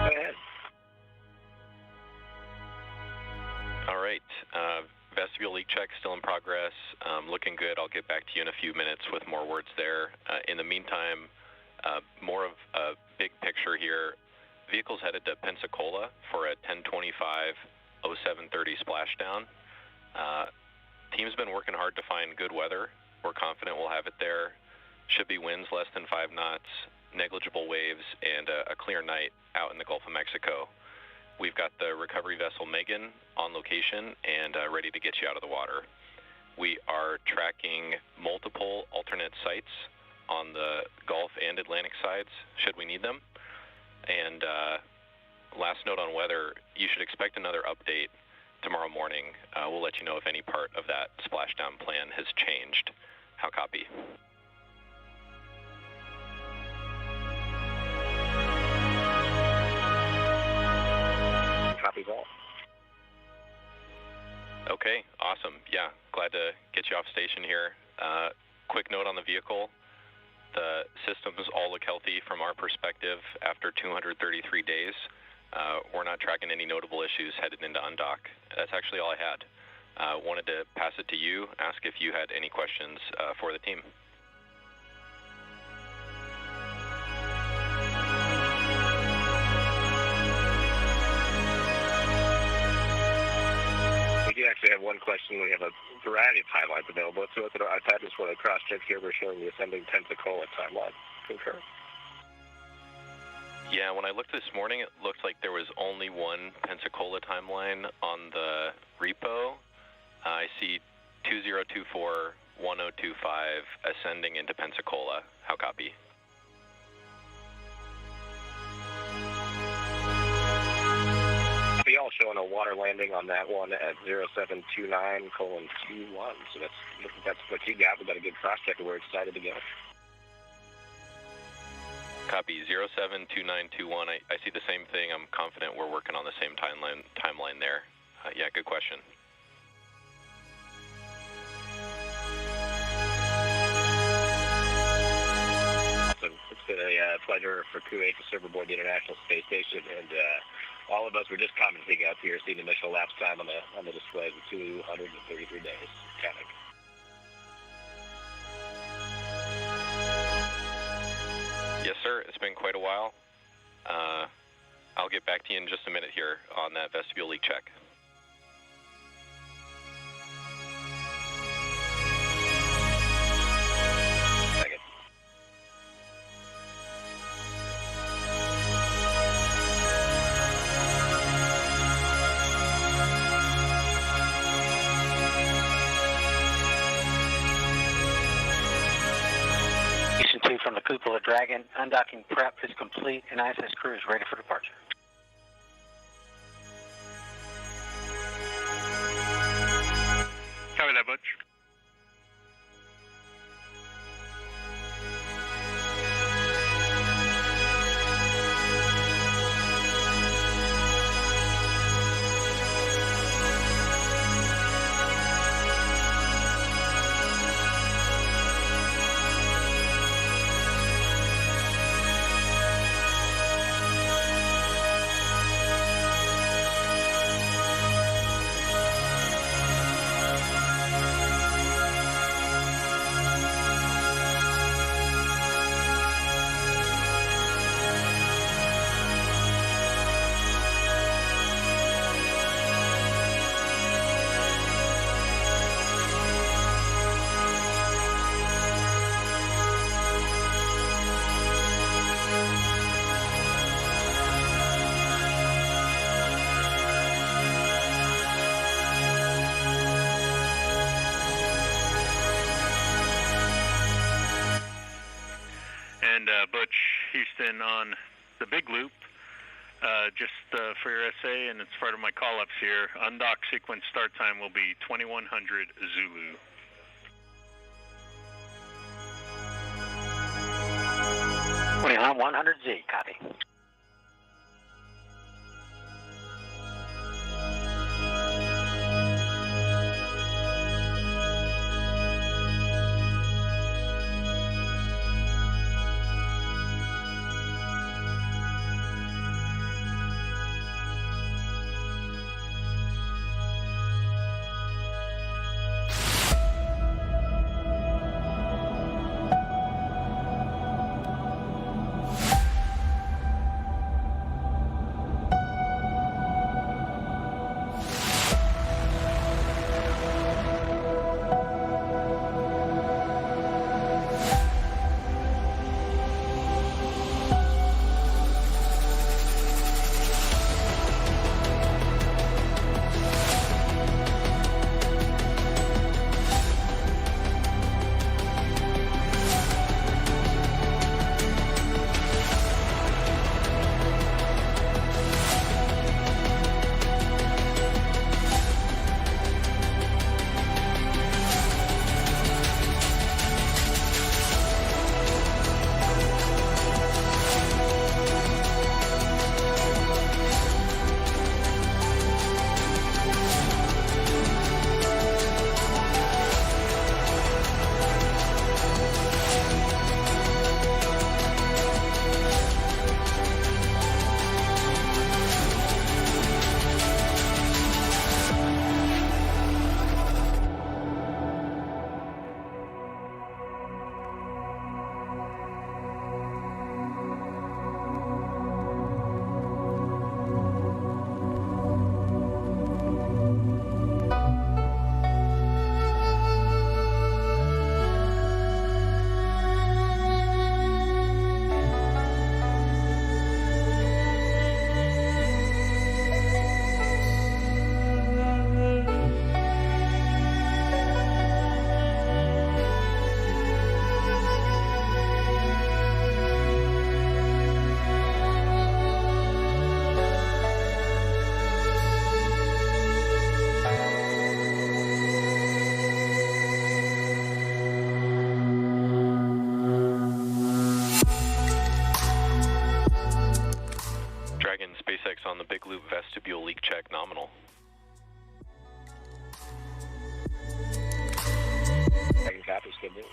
Go ahead. All right. Vestibule leak check still in progress. Looking good. I'll get back to you in a few minutes with more words there. In the meantime, more of a big picture here. Vehicles headed to Pensacola for a 10:25:07:30 splashdown. Team's been working hard to find good weather. We're confident we'll have it there. Should be winds less than 5 knots, negligible waves, and a clear night out in the Gulf of Mexico. We've got the recovery vessel Megan on location and ready to get you out of the water. We are tracking multiple alternate sites on the Gulf and Atlantic sides, should we need them. And last note on weather, you should expect another update tomorrow morning. We'll let you know if any part of that splashdown plan has changed. How copy? Copy all. Okay, awesome. Yeah, glad to get you off station here. Quick note on the vehicle. The systems all look healthy from our perspective after 233 days. We're not tracking any notable issues headed into undock. That's actually all I had. Wanted to pass it to you, ask if you had any questions for the team. We do actually have one question. We have a variety of timelines available. So I've had this one cross check here. We're showing the ascending Pensacola timeline. Concur. Yeah, when I looked this morning, it looked like there was only one Pensacola timeline on the repo. I see 2024-1025 ascending into Pensacola. How copy? We all showing a water landing on that one at 0729:21. So that's what you got. We got a good cross check, and we're excited to go. Copy 072921. I see the same thing. I'm confident we're working on the same timeline there. Yeah, good question. Awesome. It's been a pleasure for Crew-8 to serve aboard the International Space Station, and all of us were just commenting up here, seeing the initial lapse time on the display of 233 days. Counting. Yes, sir. It's been quite a while. I'll get back to you in just a minute here on that vestibule leak check. Second. From the Crew Dragon, undocking prep is complete and ISS crew is ready for departure. Copy that, Butch. Butch, Houston on the big loop, just for your SA, and it's part of my call-ups here. Undock sequence start time will be 2100 Zulu. On 100Z, copy. Dragon, SpaceX on the Big Loop vestibule leak check nominal. Dragon copies, good news.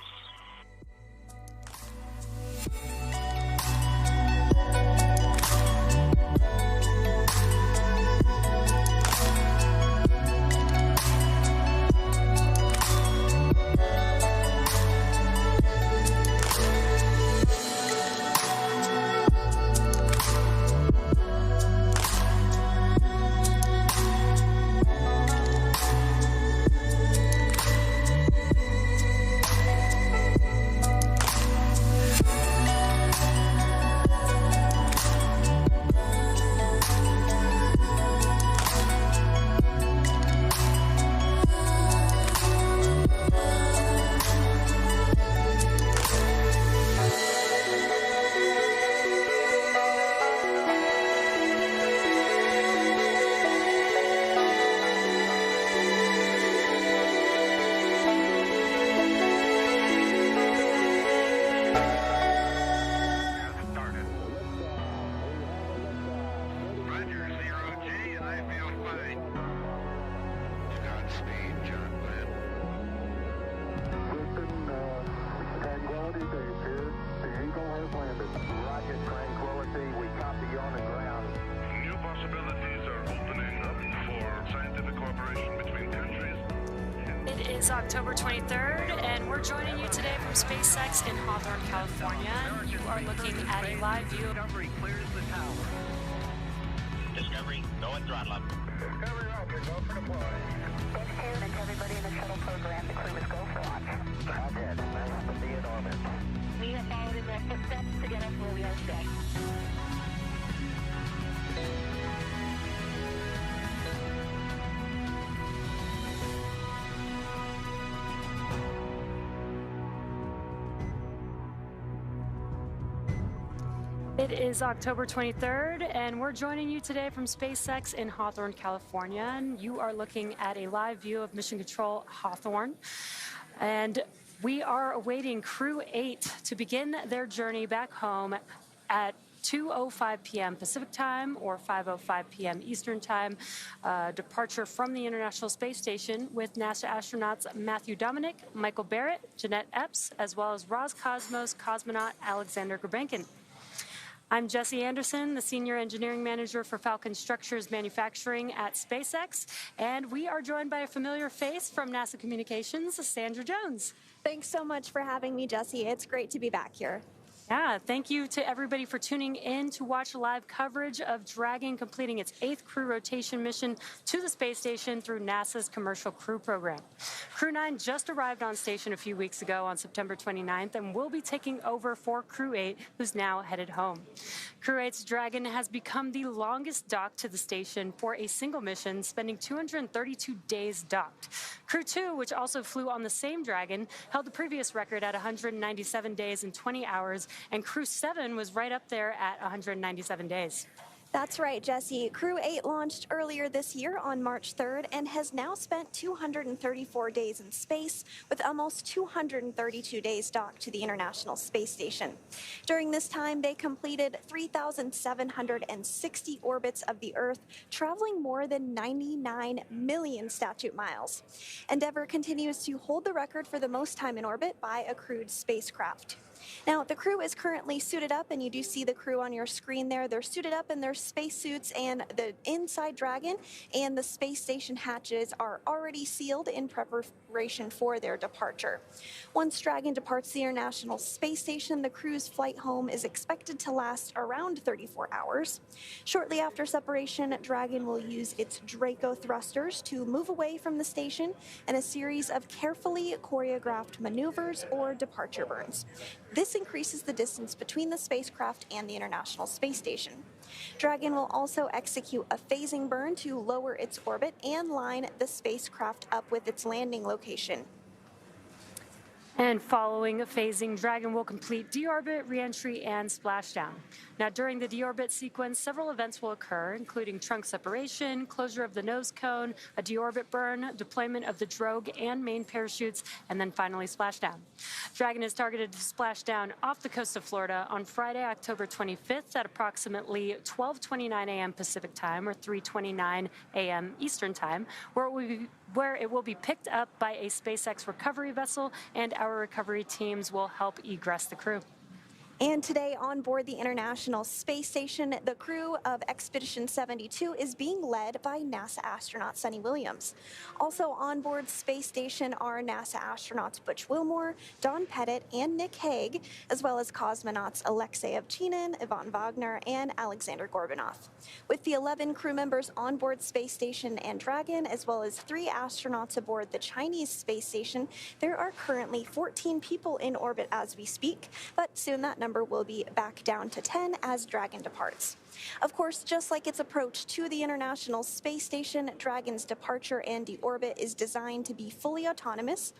It's October 23rd, and we're joining you today from SpaceX in Hawthorne, California. You are looking at a live view of Discovery clears the tower. Discovery, go and throttle up. Discovery, roger, go for deploy. Thanks, everybody in the shuttle program. The crew is go for launch. Roger, nice to be in orbit. We have followed in their footsteps to get us where we are today. It is October 23rd, and we're joining you today from SpaceX in Hawthorne, California. And you are looking at a live view of Mission Control Hawthorne. And we are awaiting Crew-8 to begin their journey back home at 2:05 p.m. Pacific Time or 5:05 p.m. Eastern Time. Departure from the International Space Station with NASA astronauts Dominick, Michael Barratt, Jeanette Epps, as well as Roscosmos cosmonaut Alexander Grebenkin. I'm Jessie Anderson, the Senior Engineering Manager for Falcon Structures Manufacturing at SpaceX, and we are joined by a familiar face from NASA Communications, Sandra Jones. Thanks so much for having me, Jessie. It's great to be back here. Yeah, thank you to everybody for tuning in to watch live coverage of Dragon completing its 8th crew rotation mission to the space station through NASA's Commercial Crew Program. Crew-9 just arrived on station a few weeks ago on September 29th and will be taking over for Crew-8, who's now headed home. Crew-8's Dragon has become the longest dock to the station for a single mission, spending 232 days docked. Crew-2, which also flew on the same Dragon, held the previous record at 197 days and 20 hours, and Crew-7 was right up there at 197 days. That's right, Jessie. Crew-8 launched earlier this year on March 3rd and has now spent 234 days in space, with almost 232 days docked to the International Space Station. During this time, they completed 3,760 orbits of the Earth, traveling more than 99 million statute miles. Endeavour continues to hold the record for the most time in orbit by a crewed spacecraft. Now, the crew is currently suited up, and you do see the crew on your screen there. They're suited up in their spacesuits, and the inside Dragon and the space station hatches are already sealed in preparation for their departure. Once Dragon departs the International Space Station, the crew's flight home is expected to last around 34 hours. Shortly after separation, Dragon will use its Draco thrusters to move away from the station in a series of carefully choreographed maneuvers or departure burns. This increases the distance between the spacecraft and the International Space Station. Dragon will also execute a phasing burn to lower its orbit and line the spacecraft up with its landing location. And following phasing, Dragon will complete deorbit, reentry, and splashdown. Now, during the deorbit sequence, several events will occur, including trunk separation, closure of the nose cone, a deorbit burn, deployment of the drogue and main parachutes, and then finally splashdown. Dragon is targeted to splash down off the coast of Florida on Friday, October 25th at approximately 12:29 a.m. Pacific time or 3:29 a.m. Eastern time, where it will be picked up by a SpaceX recovery vessel, and our recovery teams will help egress the crew. And today on board the International Space Station, the crew of Expedition 72 is being led by NASA astronaut Suni Williams. Also on board Space Station are NASA astronauts Butch Wilmore, Don Pettit, and Nick Hague, as well as cosmonauts Alexei Ovchinin, Ivan Wagner, and Alexander Grebenkin. With the 11 crew members on board Space Station and Dragon, as well as 3 astronauts aboard the Chinese Space Station, there are currently 14 people in orbit as we speak, but soon that number will be back down to 10 as Dragon departs. Of course, just like its approach to the International Space Station, Dragon's departure and deorbit is designed to be fully autonomous.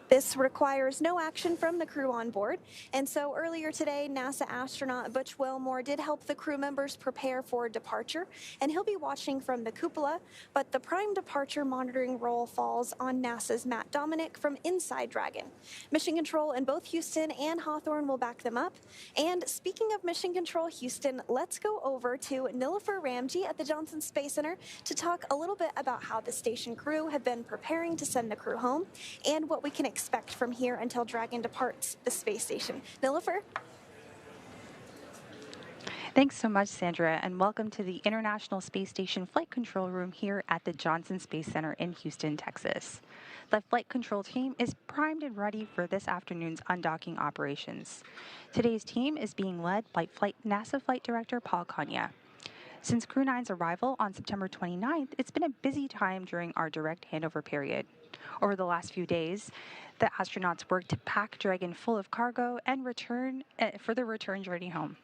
This requires no action from the crew on board, and so earlier today, NASA astronaut Butch Wilmore did help the crew members prepare for departure, and he'll be watching from the cupola, but the prime departure monitoring role falls on NASA's Matt Dominick from inside Dragon. Mission Control in both Houston and Hawthorne will back them up, and speaking of Mission Control Houston, let's go over to Nilofer Ramji at the Johnson Space Center to talk a little bit about how the station crew have been preparing to send the crew home, and what we can expect from here until Dragon departs the space station. Nilofer? Thanks so much, Sandra, and welcome to the International Space Station Flight Control Room here at the Johnson Space Center in Houston, Texas. The flight control team is primed and ready for this afternoon's undocking operations. Today's team is being led by NASA Flight Director Paul Kanya. Since Crew 9's arrival on September 29th, it's been a busy time during our direct handover period. Over the last few days, the astronauts worked to pack Dragon full of cargo and for the return journey home.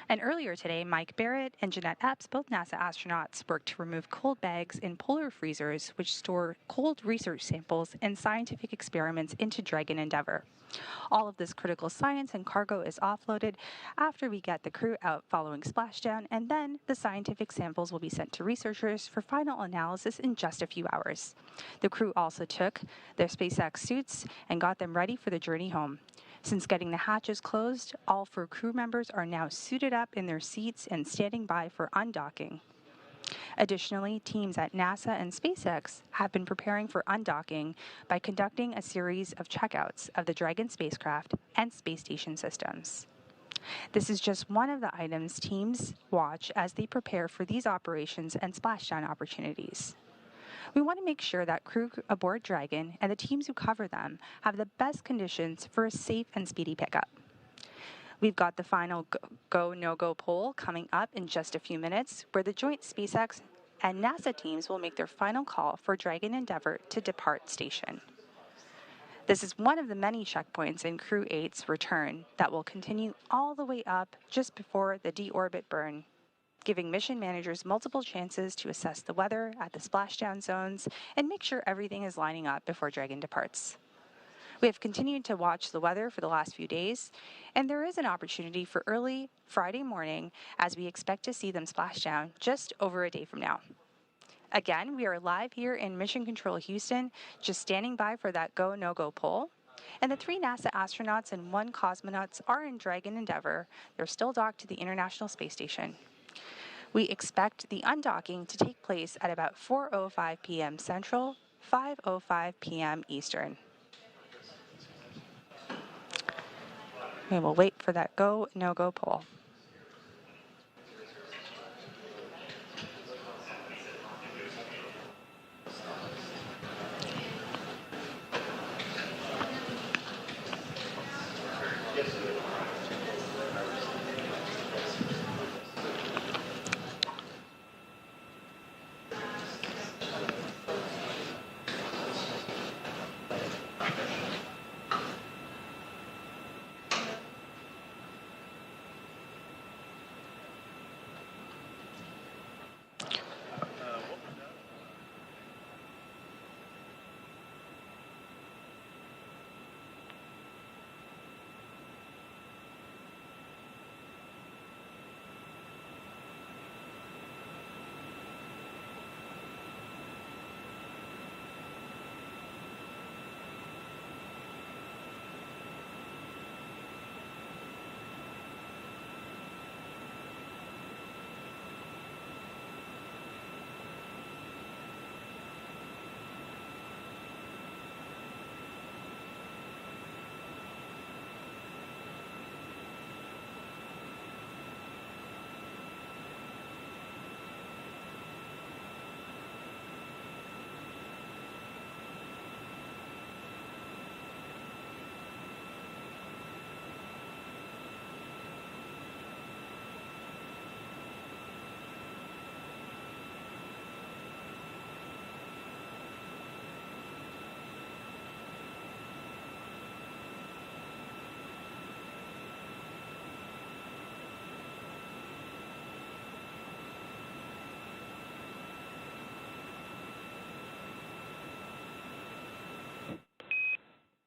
And earlier today, Mike Barratt and Jeanette Epps, both NASA astronauts, worked to remove cold bags in polar freezers, which store cold research samples and scientific experiments into Dragon Endeavour. All of this critical science and cargo is offloaded after we get the crew out following splashdown, and then the scientific samples will be sent to researchers for final analysis in just a few hours. The crew also took their SpaceX suits and got them ready for the journey home. Since getting the hatches closed, all 4 crew members are now suited up in their seats and standing by for undocking. Additionally, teams at NASA and SpaceX have been preparing for undocking by conducting a series of checkouts of the Dragon spacecraft and space station systems. This is just one of the items teams watch as they prepare for these operations and splashdown opportunities. We want to make sure that crew aboard Dragon and the teams who cover them have the best conditions for a safe and speedy pickup. We've got the final go, no-go poll coming up in just a few minutes, where the joint SpaceX and NASA teams will make their final call for Dragon Endeavour to depart station. This is one of the many checkpoints in Crew-8's return that will continue all the way up just before the deorbit burn, giving mission managers multiple chances to assess the weather at the splashdown zones and make sure everything is lining up before Dragon departs. We have continued to watch the weather for the last few days, and there is an opportunity for early Friday morning as we expect to see them splash down just over a day from now. Again, we are live here in Mission Control Houston, just standing by for that go, no-go poll. And the 3 NASA astronauts and 1 cosmonaut are in Dragon Endeavour. They're still docked to the International Space Station. We expect the undocking to take place at about 4:05 p.m. Central, 5:05 p.m. Eastern. We will wait for that go, no-go poll.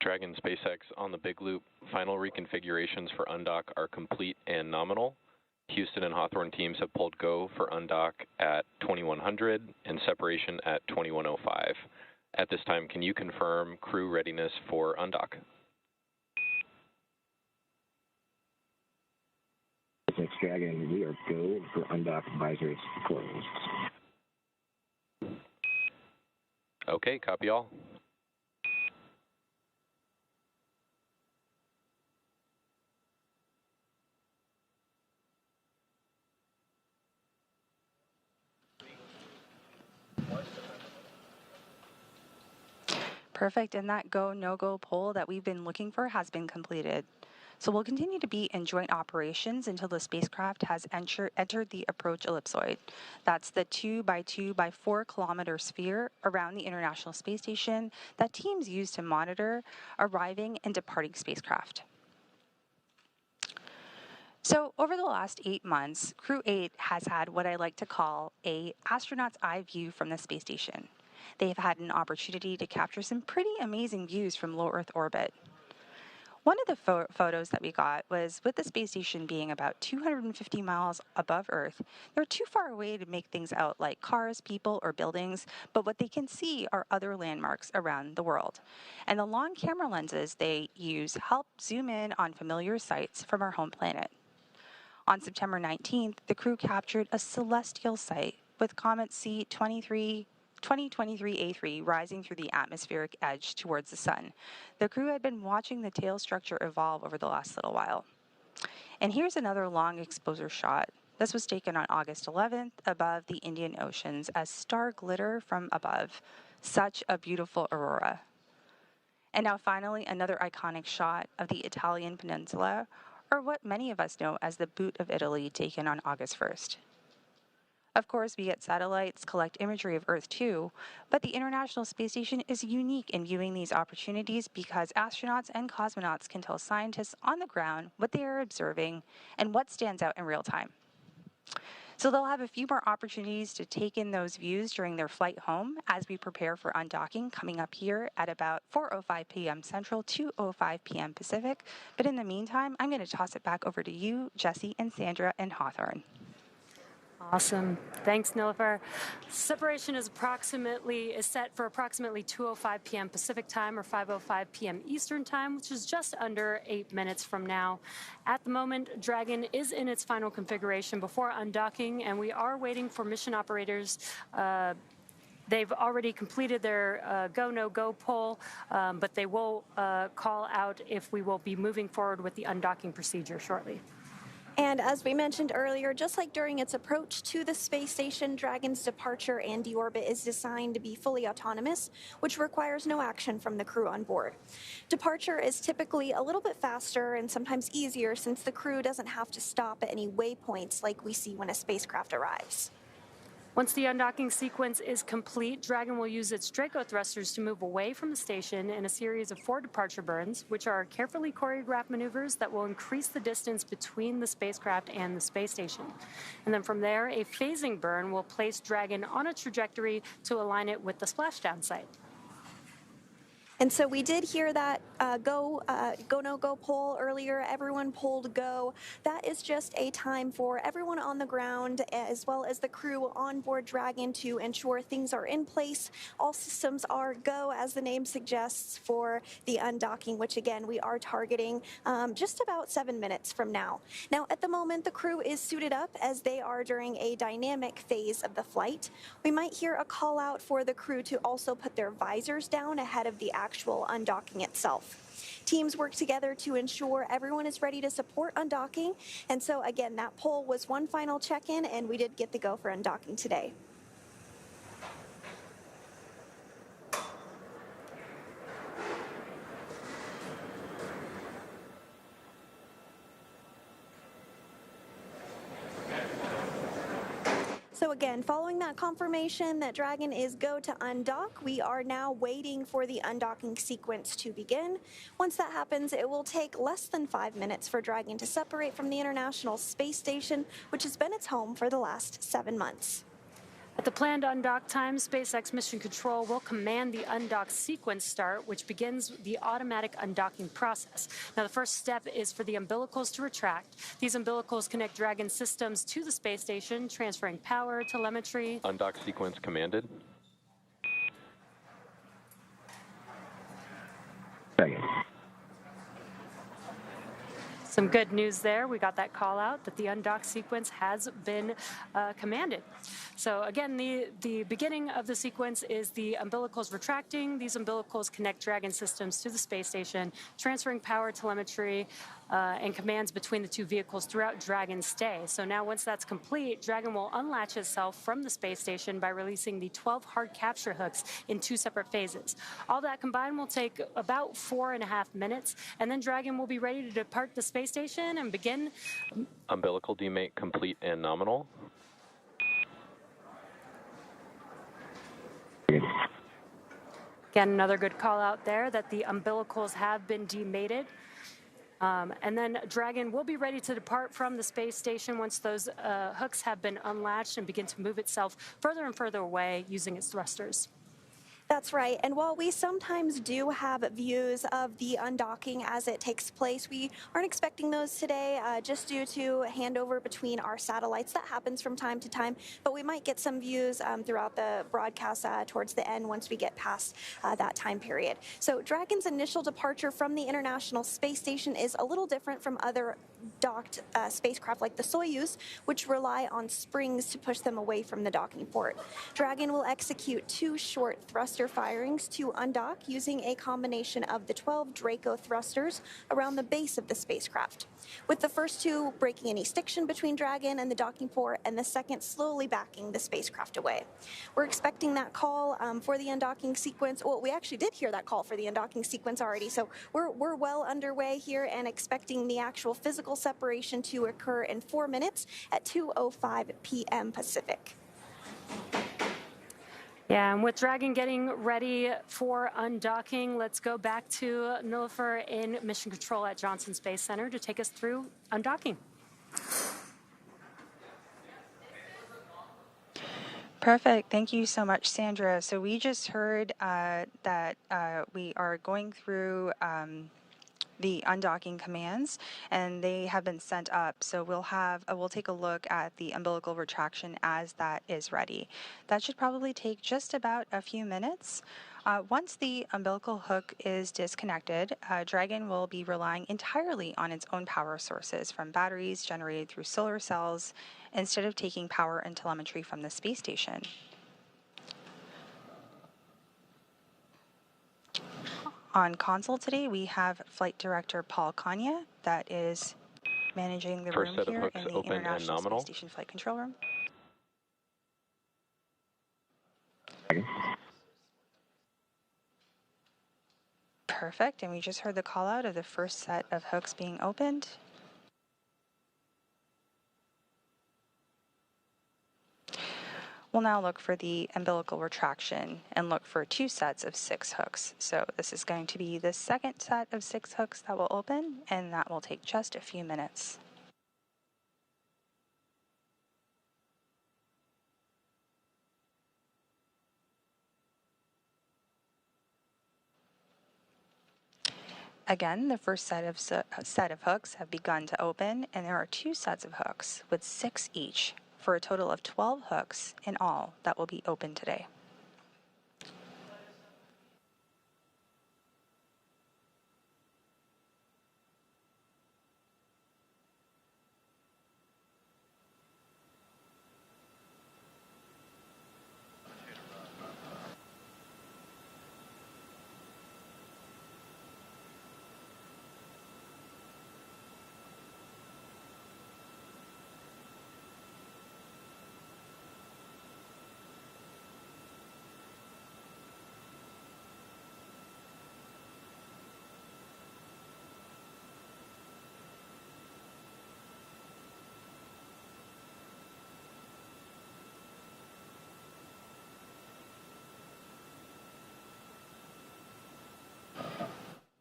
Dragon SpaceX on the Big Loop. Final reconfigurations for undock are complete and nominal. Houston and Hawthorne teams have pulled go for undock at 2100 and separation at 2105. At this time, can you confirm crew readiness for undock? SpaceX Dragon, we are go for undock, visors closed. Okay, copy all. Perfect, and that go, no-go poll that we've been looking for has been completed. So we'll continue to be in joint operations until the spacecraft has entered the approach ellipsoid. That's the 2 by 2 by 4 kilometer sphere around the International Space Station that teams use to monitor arriving and departing spacecraft. So over the last 8 months, Crew-8 has had what I like to call a astronaut's eye view from the space station. They've had an opportunity to capture some pretty amazing views from low Earth orbit. One of the photos that we got was with the space station being about 250 miles above Earth. They're too far away to make things out like cars, people, or buildings, but what they can see are other landmarks around the world. And the long camera lenses they use help zoom in on familiar sights from our home planet. On September 19th, the crew captured a celestial sight with comet C-2023A3 rising through the atmospheric edge towards the sun. The crew had been watching the tail structure evolve over the last little while. And here's another long exposure shot. This was taken on August 11th above the Indian Oceans as star glitter from above. Such a beautiful aurora. And now finally, another iconic shot of the Italian peninsula, or what many of us know as the Boot of Italy, taken on August 1st. Of course, we get satellites collect imagery of Earth too, but the International Space Station is unique in viewing these opportunities because astronauts and cosmonauts can tell scientists on the ground what they are observing and what stands out in real time. So they'll have a few more opportunities to take in those views during their flight home as we prepare for undocking coming up here at about 4:05 p.m. Central, 2:05 p.m. Pacific. But in the meantime, I'm going to toss it back over to you, Jesse, and Sandra, and Hawthorne. Awesome. Thanks, Nilofer. Separation is set for approximately 2:05 p.m. Pacific time or 5:05 p.m. Eastern time, which is just under 8 minutes from now. At the moment, Dragon is in its final configuration before undocking, and we are waiting for mission operators. They've already completed their go, no-go poll, but they will call out if we will be moving forward with the undocking procedure shortly. And as we mentioned earlier, just like during its approach to the space station, Dragon's departure and deorbit is designed to be fully autonomous, which requires no action from the crew on board. Departure is typically a little bit faster and sometimes easier since the crew doesn't have to stop at any waypoints like we see when a spacecraft arrives. Once the undocking sequence is complete, Dragon will use its Draco thrusters to move away from the station in a series of 4 departure burns, which are carefully choreographed maneuvers that will increase the distance between the spacecraft and the space station. And then from there, a phasing burn will place Dragon on a trajectory to align it with the splashdown site. And so we did hear that go, no-go poll earlier. Everyone polled go. That is just a time for everyone on the ground as well as the crew on board Dragon to ensure things are in place. All systems are go, as the name suggests, for the undocking, which again, we are targeting just about 7 minutes from now. Now, at the moment, the crew is suited up as they are during a dynamic phase of the flight. We might hear a call out for the crew to also put their visors down ahead of the actual undocking itself. Teams work together to ensure everyone is ready to support undocking. And so again, that poll was one final check-in, and we did get the go for undocking today. So again, following that confirmation that Dragon is go to undock, we are now waiting for the undocking sequence to begin. Once that happens, it will take less than 5 minutes for Dragon to separate from the International Space Station, which has been its home for the last 7 months. At the planned undock time, SpaceX Mission Control will command the undock sequence start, which begins the automatic undocking process. Now, the first step is for the umbilicals to retract. These umbilicals connect Dragon systems to the space station, transferring power, telemetry. Undock sequence commanded. Some good news there. We got that call out that the undock sequence has been commanded. So again, the beginning of the sequence is the umbilicals retracting. These umbilicals connect Dragon systems to the space station, transferring power, telemetry, and commands between the two vehicles throughout Dragon's stay. So now once that's complete, Dragon will unlatch itself from the space station by releasing the 12 hard capture hooks in 2 separate phases. All that combined will take about 4.5 minutes, and then Dragon will be ready to depart the space station and begin. Umbilical demate complete and nominal. Again, another good call out there that the umbilicals have been demated. And then Dragon will be ready to depart from the space station once those hooks have been unlatched and begin to move itself further and further away using its thrusters. That's right. And while we sometimes do have views of the undocking as it takes place, we aren't expecting those today just due to handover between our satellites. That happens from time to time, but we might get some views throughout the broadcast towards the end once we get past that time period. So Dragon's initial departure from the International Space Station is a little different from other docked spacecraft like the Soyuz, which rely on springs to push them away from the docking port. Dragon will execute 2 short thruster firings to undock using a combination of the 12 Draco thrusters around the base of the spacecraft, with the first 2 breaking any stiction between Dragon and the docking port, and the second slowly backing the spacecraft away. We're expecting that call for the undocking sequence. Well, we actually did hear that call for the undocking sequence already, so we're well underway here and expecting the actual physical separation to occur in 4 minutes at 2:05 p.m. Pacific. Yeah, and with Dragon getting ready for undocking, let's go back to Nilofer in Mission Control at Johnson Space Center to take us through undocking. Perfect. Thank you so much, Sandra. So we just heard that we are going through the undocking commands, and they have been sent up. So we'll take a look at the umbilical retraction as that is ready. That should probably take just about a few minutes. Once the umbilical hook is disconnected, Dragon will be relying entirely on its own power sources from batteries generated through solar cells instead of taking power and telemetry from the space station. On console today, we have Flight Director Paul Kanya that is managing the room here in the International Space Station Flight Control Room. Perfect, and we just heard the call out of the first set of hooks being opened. We'll now look for the umbilical retraction and look for 2 sets of 6 hooks. So this is going to be the second set of 6 hooks that will open, and that will take just a few minutes. Again, the first set of hooks have begun to open, and there are 2 sets of hooks with 6 each, for a total of 12 hooks in all that will be open today.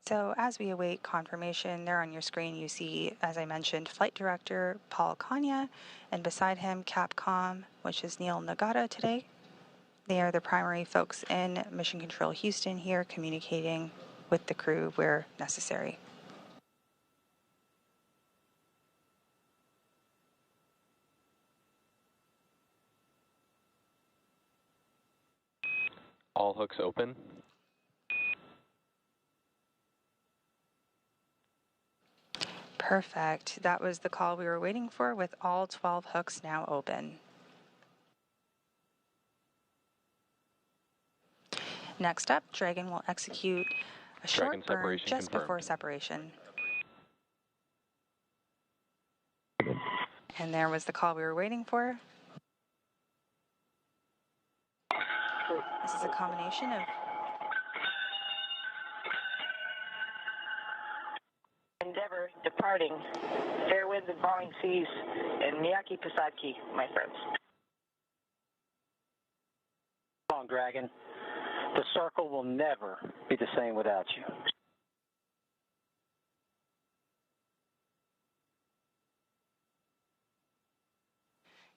So as we await confirmation, there on your screen you see, as I mentioned, Flight Director Paul Kanya, and beside him Capcom, which is Neil Nagata today. They are the primary folks in Mission Control Houston here, communicating with the crew where necessary. All hooks open. Perfect. That was the call we were waiting for, with all 12 hooks now open. Next up, Dragon will execute a short burn just before separation. And there was the call we were waiting for. This is a combination of Endeavour departing. Fair winds and falling seas, and Miyaki Posadki, my friends. Come on, Dragon. The circle will never be the same without you.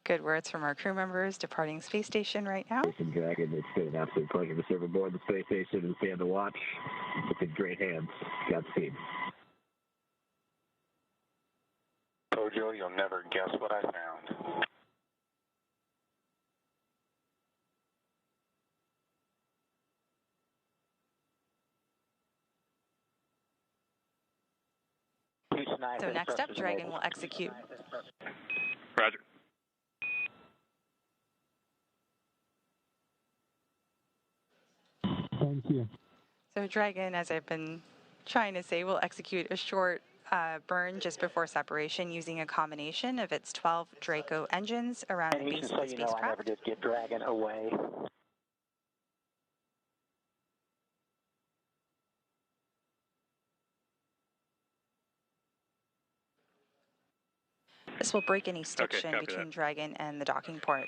good words from our crew members departing space station right now. Dragon, it's been an absolute pleasure to serve aboard the space station and stay on the watch. It's in great hands. Godspeed. Pojo, you'll never guess what I found. So next up, Dragon will execute. Roger. Thank you. So Dragon, as I've been trying to say, will execute a short burn just before separation using a combination of its 12 Draco engines around the base of the spacecraft. I never did get Dragon away. This will break any stiction between Dragon and the docking port.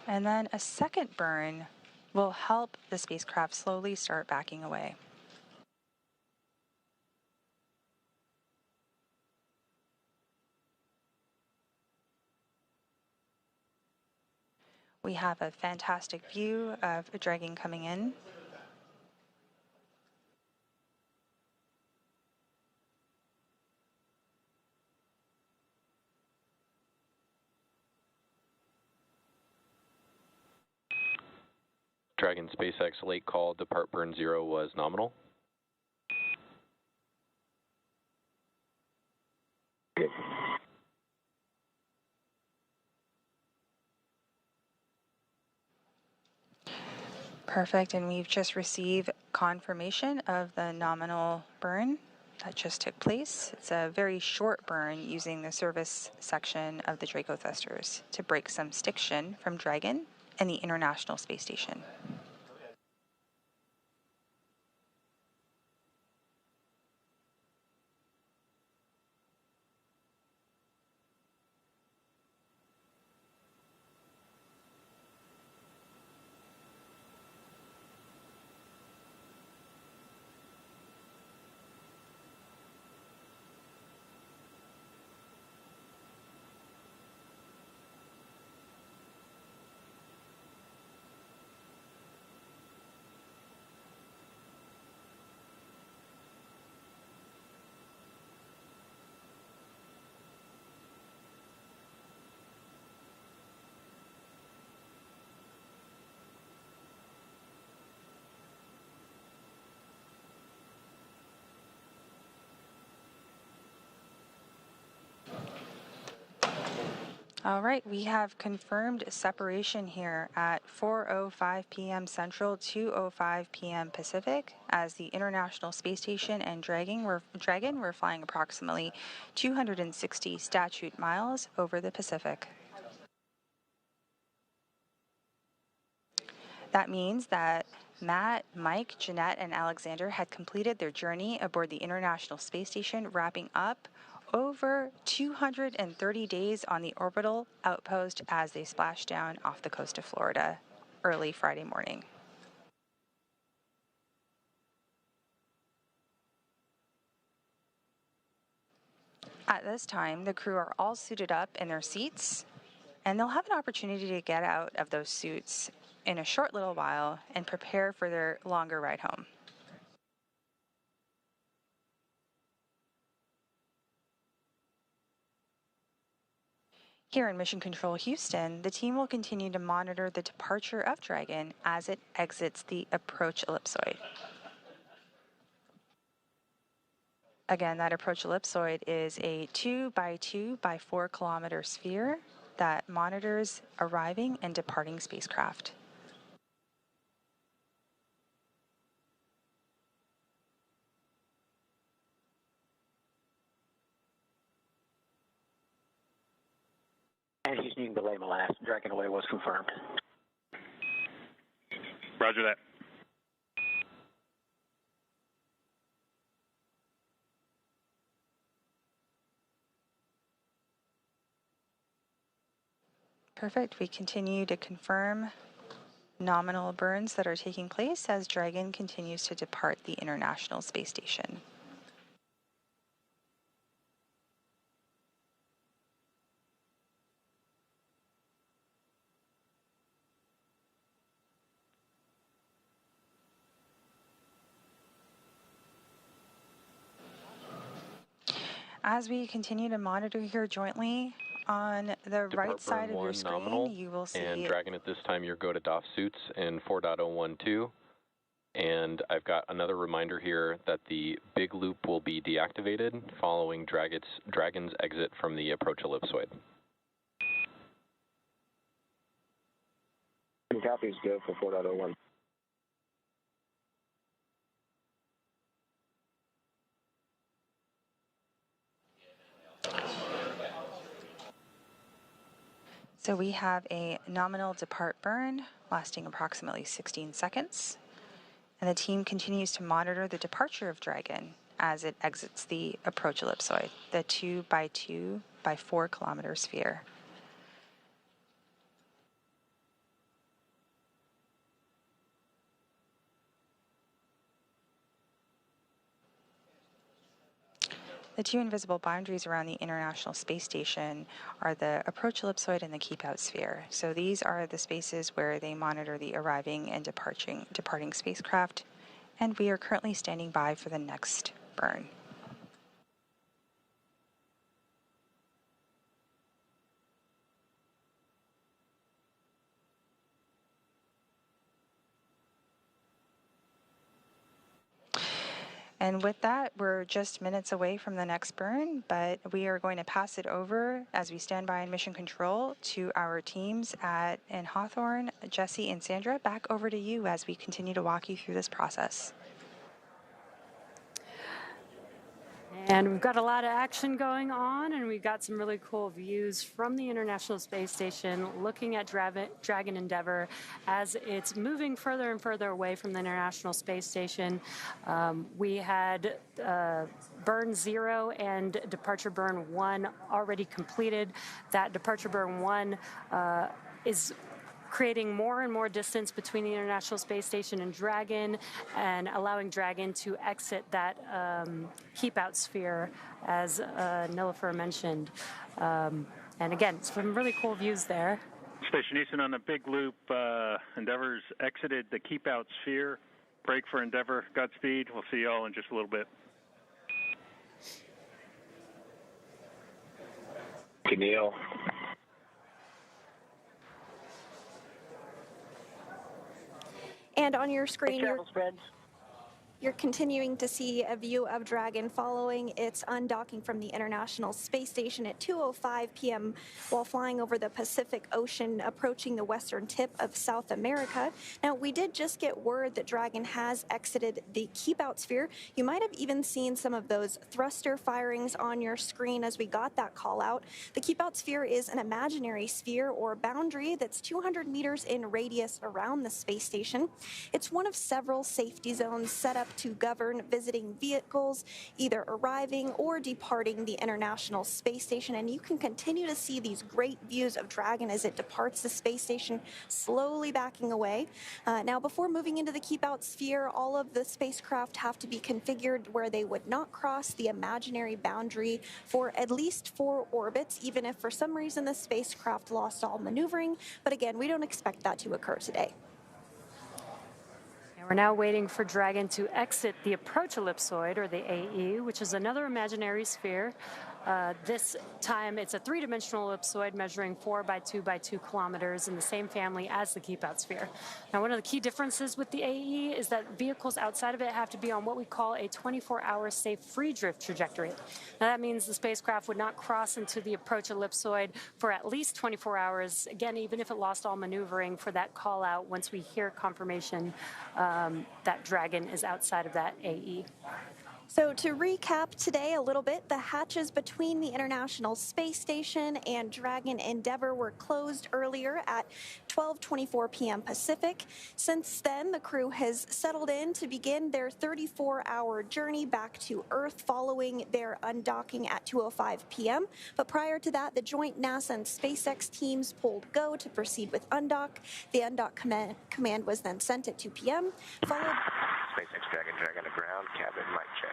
And then a second burn will help the spacecraft slowly start backing away. We have a fantastic view of a Dragon coming in. Dragon SpaceX late call, depart burn 0 was nominal. Perfect, and we've just received confirmation of the nominal burn that just took place. It's a very short burn using the service section of the Draco thrusters to break some stiction from Dragon and the International Space Station. All right, we have confirmed separation here at 4:05 p.m. Central, 2:05 p.m. Pacific, as the International Space Station and Dragon were flying approximately 260 statute miles over the Pacific. That means that Matt, Mike, Jeanette, and Alexander had completed their journey aboard the International Space Station, wrapping up over 230 days on the orbital outpost as they splash down off the coast of Florida early Friday morning. At this time, the crew are all suited up in their seats, and they'll have an opportunity to get out of those suits in a short little while and prepare for their longer ride home. Here in Mission Control Houston, the team will continue to monitor the departure of Dragon as it exits the approach ellipsoid. Again, that approach ellipsoid is a 2 by 2 by 4 kilometer sphere that monitors arriving and departing spacecraft. And Houston, you can belay my last. Dragon away was confirmed. Roger that. Perfect. We continue to confirm nominal burns that are taking place as Dragon continues to depart the International Space Station. As we continue to monitor here jointly, on the right side of your screen, nominal, you will see... And Dragon, at this time, your go to DOF suits in 4.012. And I've got another reminder here that the big loop will be deactivated following Dragon's exit from the approach ellipsoid. Copies go for 4.01. So we have a nominal depart burn lasting approximately 16 seconds, and the team continues to monitor the departure of Dragon as it exits the approach ellipsoid, the 2 by 2 by 4 kilometer sphere. The two invisible boundaries around the International Space Station are the approach ellipsoid and the keep-out sphere. So these are the spaces where they monitor the arriving and departing spacecraft, and we are currently standing by for the next burn. And with that, we're just minutes away from the next burn, but we are going to pass it over as we stand by in mission control to our teams in Hawthorne. Jesse and Sandra, back over to you as we continue to walk you through this process. And we've got a lot of action going on, and we've got some really cool views from the International Space Station looking at Dragon Endeavour as it's moving further and further away from the International Space Station. We had burn 0 and departure burn 1 already completed. That departure burn 1 is creating more and more distance between the International Space Station and Dragon, and allowing Dragon to exit that keep-out sphere, as Nilüfer mentioned. And again, some really cool views there. Station Houston on the big loop. Endeavour's exited the keep-out sphere. Break for Endeavour. Godspeed. We'll see you all in just a little bit. Neil. And on your screen, you're continuing to see a view of Dragon following its undocking from the International Space Station at 2:05 p.m. while flying over the Pacific Ocean, approaching the western tip of South America. Now, we did just get word that Dragon has exited the keep-out sphere. You might have even seen some of those thruster firings on your screen as we got that call out. The keep-out sphere is an imaginary sphere or boundary that's 200 meters in radius around the space station. It's one of several safety zones set up to govern visiting vehicles either arriving or departing the International Space Station. And you can continue to see these great views of Dragon as it departs the space station, slowly backing away. Now, before moving into the keep out sphere, all of the spacecraft have to be configured where they would not cross the imaginary boundary for at least 4 orbits, even if for some reason the spacecraft lost all maneuvering. But again, we don't expect that to occur today. And we're now waiting for Dragon to exit the approach ellipsoid, or the AE, which is another imaginary sphere. This time it's a 3-dimensional ellipsoid measuring 4 by 2 by 2 kilometers in the same family as the keep out sphere. Now, one of the key differences with the AE is that vehicles outside of it have to be on what we call a 24-hour safe free drift trajectory. Now, that means the spacecraft would not cross into the approach ellipsoid for at least 24 hours, again, even if it lost all maneuvering for that call out once we hear confirmation that Dragon is outside of that AE. So to recap today a little bit, the hatches between the International Space Station and Dragon Endeavour were closed earlier at 12:24 p.m. Pacific. Since then, the crew has settled in to begin their 34-hour journey back to Earth following their undocking at 2:05 p.m. But prior to that, the joint NASA and SpaceX teams pulled go to proceed with undock. The undock command was then sent at 2 p.m. followed SpaceX Dragon to ground, cabin mic check.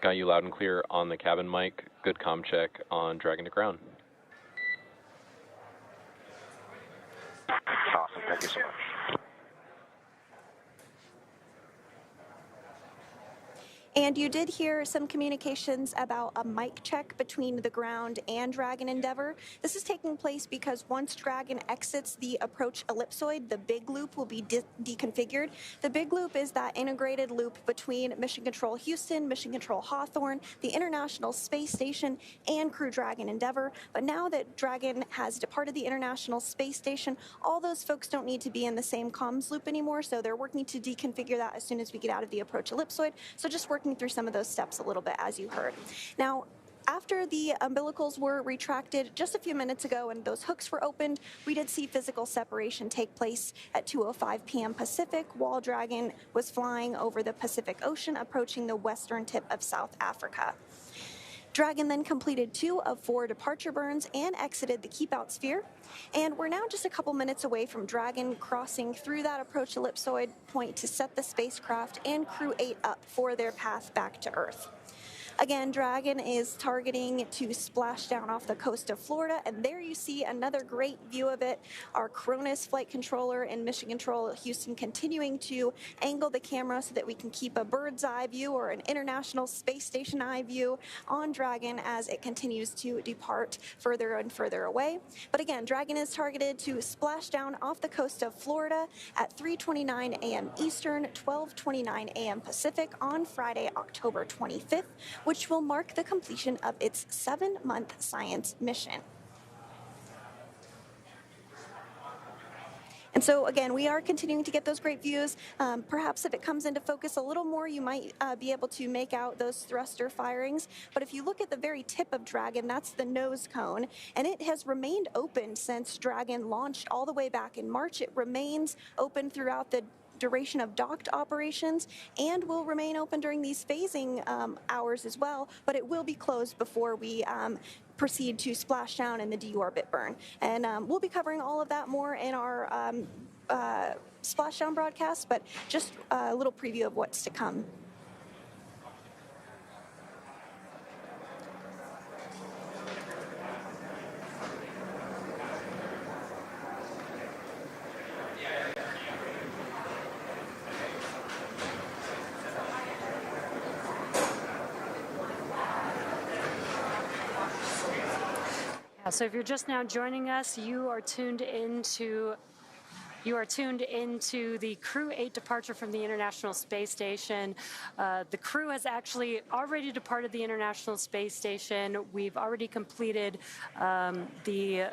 Got you loud and clear on the cabin mic. Good comm check on Dragon to ground. Awesome, thank you so much. And you did hear some communications about a mic check between the ground and Dragon Endeavour. This is taking place because once Dragon exits the approach ellipsoid, the big loop will be deconfigured. The big loop is that integrated loop between Mission Control Houston, Mission Control Hawthorne, the International Space Station, and Crew Dragon Endeavour. But now that Dragon has departed the International Space Station, all those folks don't need to be in the same comms loop anymore, so they're working to deconfigure that as soon as we get out of the approach ellipsoid. So just working through some of those steps a little bit, as you heard. Now, after the umbilicals were retracted just a few minutes ago and those hooks were opened, we did see physical separation take place at 2:05 p.m. Pacific while Dragon was flying over the Pacific Ocean, approaching the western tip of South Africa. Dragon then completed 2 of 4 departure burns and exited the keep-out sphere. And we're now just a couple minutes away from Dragon crossing through that approach ellipsoid point to set the spacecraft and Crew-8 up for their path back to Earth. Again, Dragon is targeting to splash down off the coast of Florida, and there you see another great view of it. Our Cronus flight controller and Mission Control Houston continuing to angle the camera so that we can keep a bird's eye view or an International Space Station eye view on Dragon as it continues to depart further and further away. But again, Dragon is targeted to splash down off the coast of Florida at 3:29 a.m. Eastern, 12:29 a.m. Pacific on Friday, October 25th, which will mark the completion of its 7-month science mission. And so, again, we are continuing to get those great views. Perhaps if it comes into focus a little more, you might be able to make out those thruster firings. But if you look at the very tip of Dragon, that's the nose cone, and it has remained open since Dragon launched all the way back in March. It remains open throughout the duration of docked operations and will remain open during these phasing hours as well, but it will be closed before we proceed to Splashdown and the Deorbit burn. And we'll be covering all of that more in our Splashdown broadcast, but just a little preview of what's to come. So if you're just now joining us, you are tuned into the Crew-8 departure from the International Space Station. The crew has actually already departed the International Space Station. We've already completed the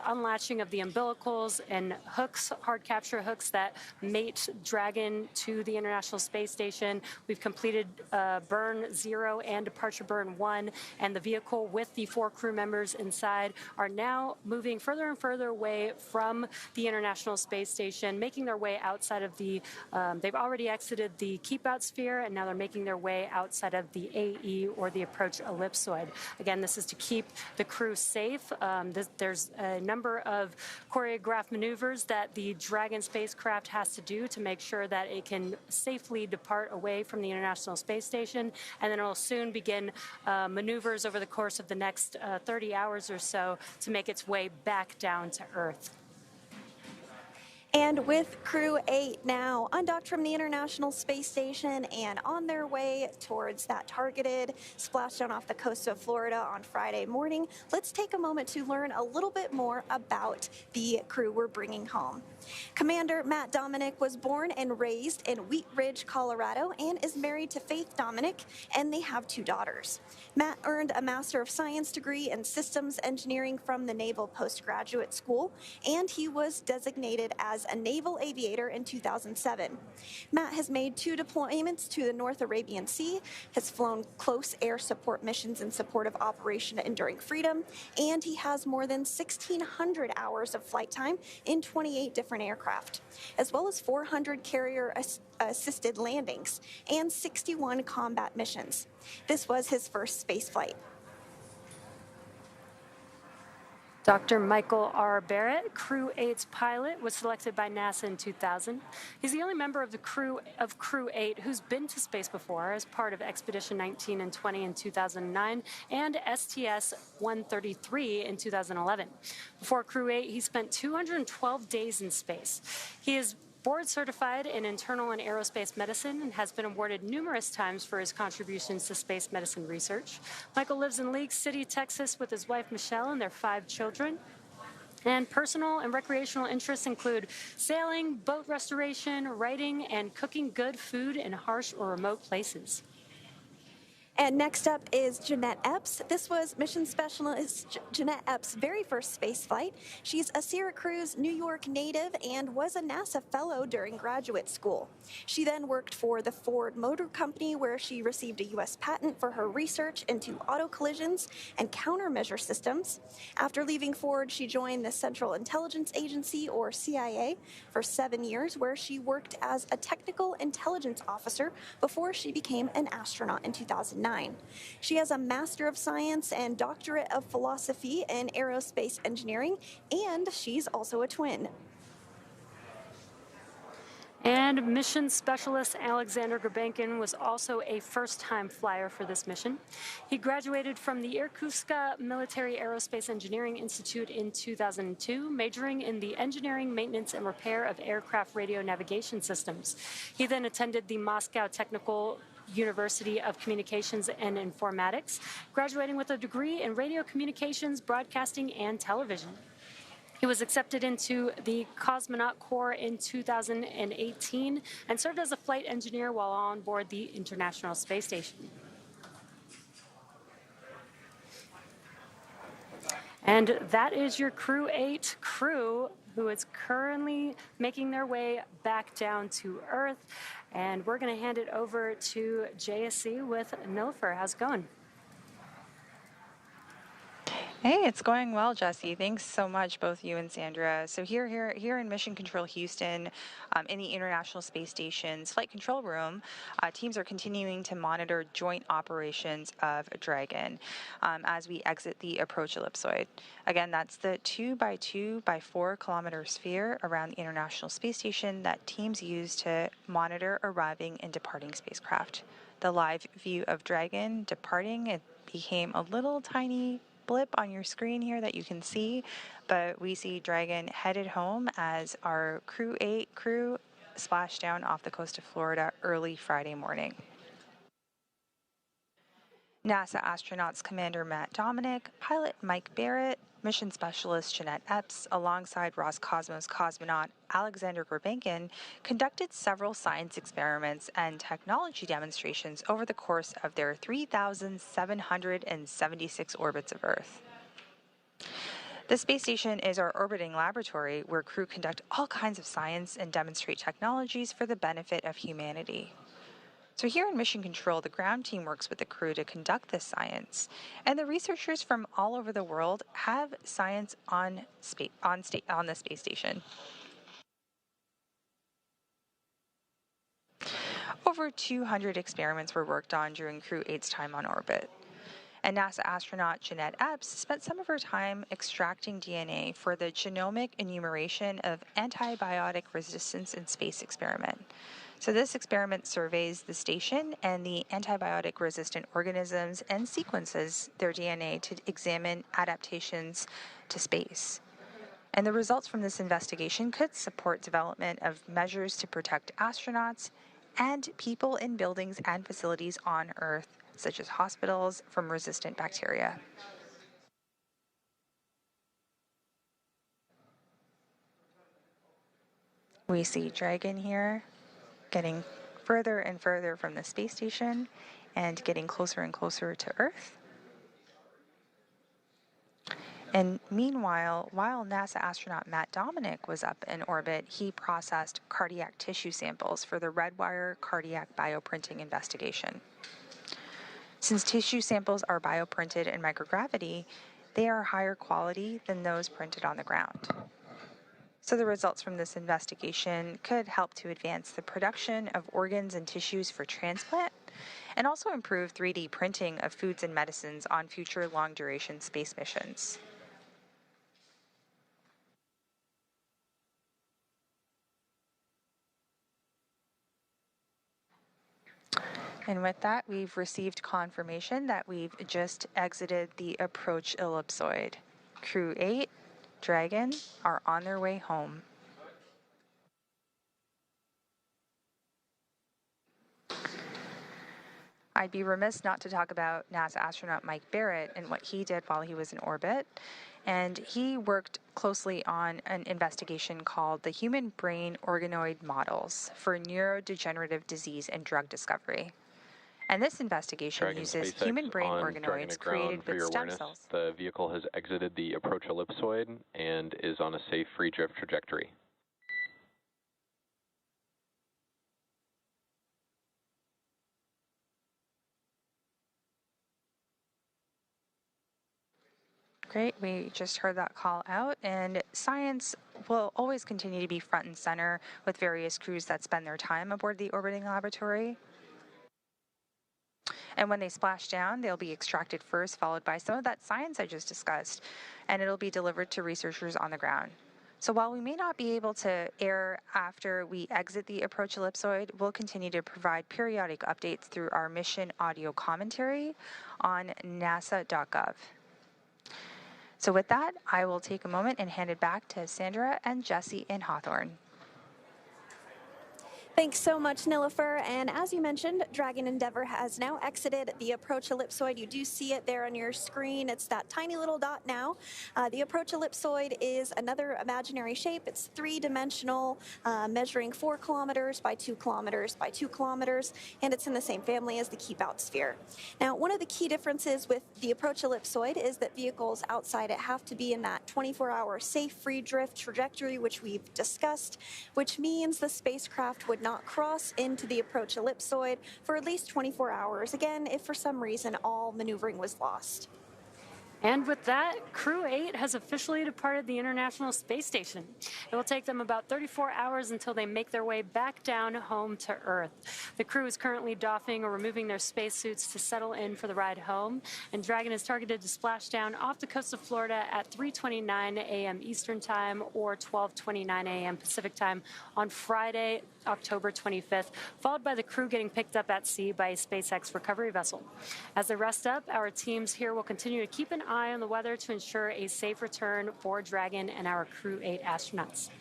unlatching of the umbilicals and hooks, hard capture hooks that mate Dragon to the International Space Station. We've completed burn 0 and departure burn 1, and the vehicle with the 4 crew members inside are now moving further and further away from the International Space space station, making their way outside of the, they've already exited the keep-out sphere, and now they're making their way outside of the AE, or the approach ellipsoid. Again, this is to keep the crew safe. There's a number of choreographed maneuvers that the Dragon spacecraft has to do to make sure that it can safely depart away from the International Space Station, and then it'll soon begin maneuvers over the course of the next 30 hours or so to make its way back down to Earth. And with Crew-8 now undocked from the International Space Station and on their way towards that targeted splashdown off the coast of Florida on Friday morning, let's take a moment to learn a little bit more about the crew we're bringing home. Commander Matt Dominick was born and raised in Wheat Ridge, Colorado, and is married to Faith Dominick, and they have 2 daughters. Matt earned a Master of Science degree in Systems Engineering from the Naval Postgraduate School, and he was designated as a naval aviator in 2007. Matt has made 2 deployments to the North Arabian Sea, has flown close air support missions in support of Operation Enduring Freedom, and he has more than 1,600 hours of flight time in 28 different aircraft, as well as 400 carrier-assisted landings and 61 combat missions. This was his first space flight. Dr. Michael R. Barratt, Crew-8's pilot, was selected by NASA in 2000. He's the only member of the crew of Crew-8 who's been to space before as part of Expedition 19 and 20 in 2009 and STS-133 in 2011. Before Crew-8, he spent 212 days in space. He is board certified in internal and aerospace medicine and has been awarded numerous times for his contributions to space medicine research. Michael lives in League City, Texas with his wife Michelle and their 5 children. And personal and recreational interests include sailing, boat restoration, writing, and cooking good food in harsh or remote places. And next up is Jeanette Epps. This was Mission Specialist Jeanette Epps' very first space flight. She's a Syracuse, New York native and was a NASA fellow during graduate school. She then worked for the Ford Motor Company, where she received a U.S. patent for her research into auto collisions and countermeasure systems. After leaving Ford, she joined the Central Intelligence Agency, or CIA, for 7 years, where she worked as a technical intelligence officer before she became an astronaut in 2009. She has a Master of Science and Doctorate of Philosophy in Aerospace Engineering, and she's also a twin. And mission specialist Alexander Grebenkin was also a first-time flyer for this mission. He graduated from the Irkutsk Military Aerospace Engineering Institute in 2002, majoring in the engineering, maintenance, and repair of aircraft radio navigation systems. He then attended the Moscow Technical University of Communications and Informatics, graduating with a degree in radio communications, broadcasting, and television. He was accepted into the Cosmonaut Corps in 2018 and served as a flight engineer while on board the International Space Station. And that is your Crew-8 crew, who is currently making their way back down to Earth. And we're going to hand it over to JSC with Nilfer. How's it going? Hey, it's going well, Jesse. Thanks so much, both you and Sandra. So here in Mission Control Houston, in the International Space Station's Flight Control Room, teams are continuing to monitor joint operations of Dragon as we exit the approach ellipsoid. Again, that's the 2 by 2 by 4 kilometer sphere around the International Space Station that teams use to monitor arriving and departing spacecraft. The live view of Dragon departing, it became a little tiny blip on your screen here that you can see, but we see Dragon headed home as our Crew-8 crew splashed down off the coast of Florida early Friday morning. NASA astronauts Commander Matt Dominick, pilot Mike Barratt, mission specialist Jeanette Epps, alongside Roscosmos cosmonaut Alexander Grebenkin, conducted several science experiments and technology demonstrations over the course of their 3,776 orbits of Earth. The space station is our orbiting laboratory where crew conduct all kinds of science and demonstrate technologies for the benefit of humanity. So here in Mission Control, the ground team works with the crew to conduct this science, and the researchers from all over the world have science on the space station. over 200 experiments were worked on during Crew-8's time on orbit. And NASA astronaut Jeanette Epps spent some of her time extracting DNA for the genomic enumeration of antibiotic resistance in space experiment. So this experiment surveys the station and the antibiotic-resistant organisms and sequences their DNA to examine adaptations to space. And the results from this investigation could support development of measures to protect astronauts and people in buildings and facilities on Earth, such as hospitals, from resistant bacteria. We see Dragon here getting further and further from the space station and getting closer and closer to Earth. And meanwhile, while NASA astronaut Dominick was up in orbit, he processed cardiac tissue samples for the Redwire cardiac bioprinting investigation. Since tissue samples are bioprinted in microgravity, they are higher quality than those printed on the ground. So the results from this investigation could help to advance the production of organs and tissues for transplant, and also improve 3D printing of foods and medicines on future long-duration space missions. And with that, we've received confirmation that we've just exited the approach ellipsoid. Crew-8, Dragon are on their way home. I'd be remiss not to talk about NASA astronaut Mike Barratt and what he did while he was in orbit. And he worked closely on an investigation called the Human Brain Organoid Models for Neurodegenerative Disease and Drug Discovery. And this investigation Dragon uses SpaceX human brain on organoids created with stem cells. The vehicle has exited the approach ellipsoid and is on a safe free drift trajectory. Great, we just heard that call out, and science will always continue to be front and center with various crews that spend their time aboard the orbiting laboratory. And when they splash down, they'll be extracted first, followed by some of that science I just discussed, and it'll be delivered to researchers on the ground. So while we may not be able to air after we exit the approach ellipsoid, we'll continue to provide periodic updates through our mission audio commentary on nasa.gov. So with that, I will take a moment and hand it back to Sandra and Jesse in Hawthorne. Thanks so much, Nilofer. And as you mentioned, Dragon Endeavour has now exited the approach ellipsoid. You do see it there on your screen. It's that tiny little dot now. The approach ellipsoid is another imaginary shape. It's three-dimensional, measuring 4 kilometers by 2 kilometers by 2 kilometers, and it's in the same family as the Keep-Out sphere. Now, one of the key differences with the approach ellipsoid is that vehicles outside it have to be in that 24-hour safe free drift trajectory, which we've discussed, which means the spacecraft would not cross into the approach ellipsoid for at least 24 hours, again, if for some reason all maneuvering was lost. And with that, Crew-8 has officially departed the International Space Station. It will take them about 34 hours until they make their way back down home to Earth. The crew is currently doffing or removing their spacesuits to settle in for the ride home, and Dragon is targeted to splash down off the coast of Florida at 3:29 a.m. Eastern Time or 12:29 a.m. Pacific Time on Friday, October 25th, followed by the crew getting picked up at sea by a SpaceX recovery vessel. As they rest up, our teams here will continue to keep an eye on the weather to ensure a safe return for Dragon and our Crew-8 astronauts.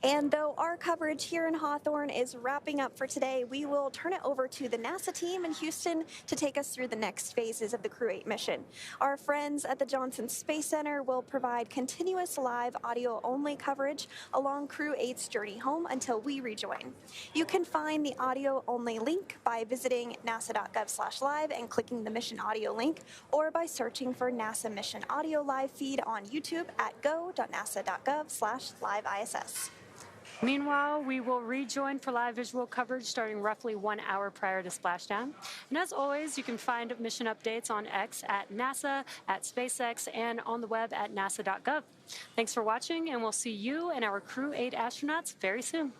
And though our coverage here in Hawthorne is wrapping up for today, we will turn it over to the NASA team in Houston to take us through the next phases of the Crew-8 mission. Our friends at the Johnson Space Center will provide continuous live audio-only coverage along Crew-8's journey home until we rejoin. You can find the audio-only link by visiting nasa.gov/live and clicking the mission audio link, or by searching for NASA Mission Audio Live feed on YouTube at go.nasa.gov/live-ISS. Meanwhile, we will rejoin for live visual coverage starting roughly 1 hour prior to splashdown. And as always, you can find mission updates on X at NASA, at SpaceX, and on the web at nasa.gov. Thanks for watching, and we'll see you and our Crew-8 astronauts very soon.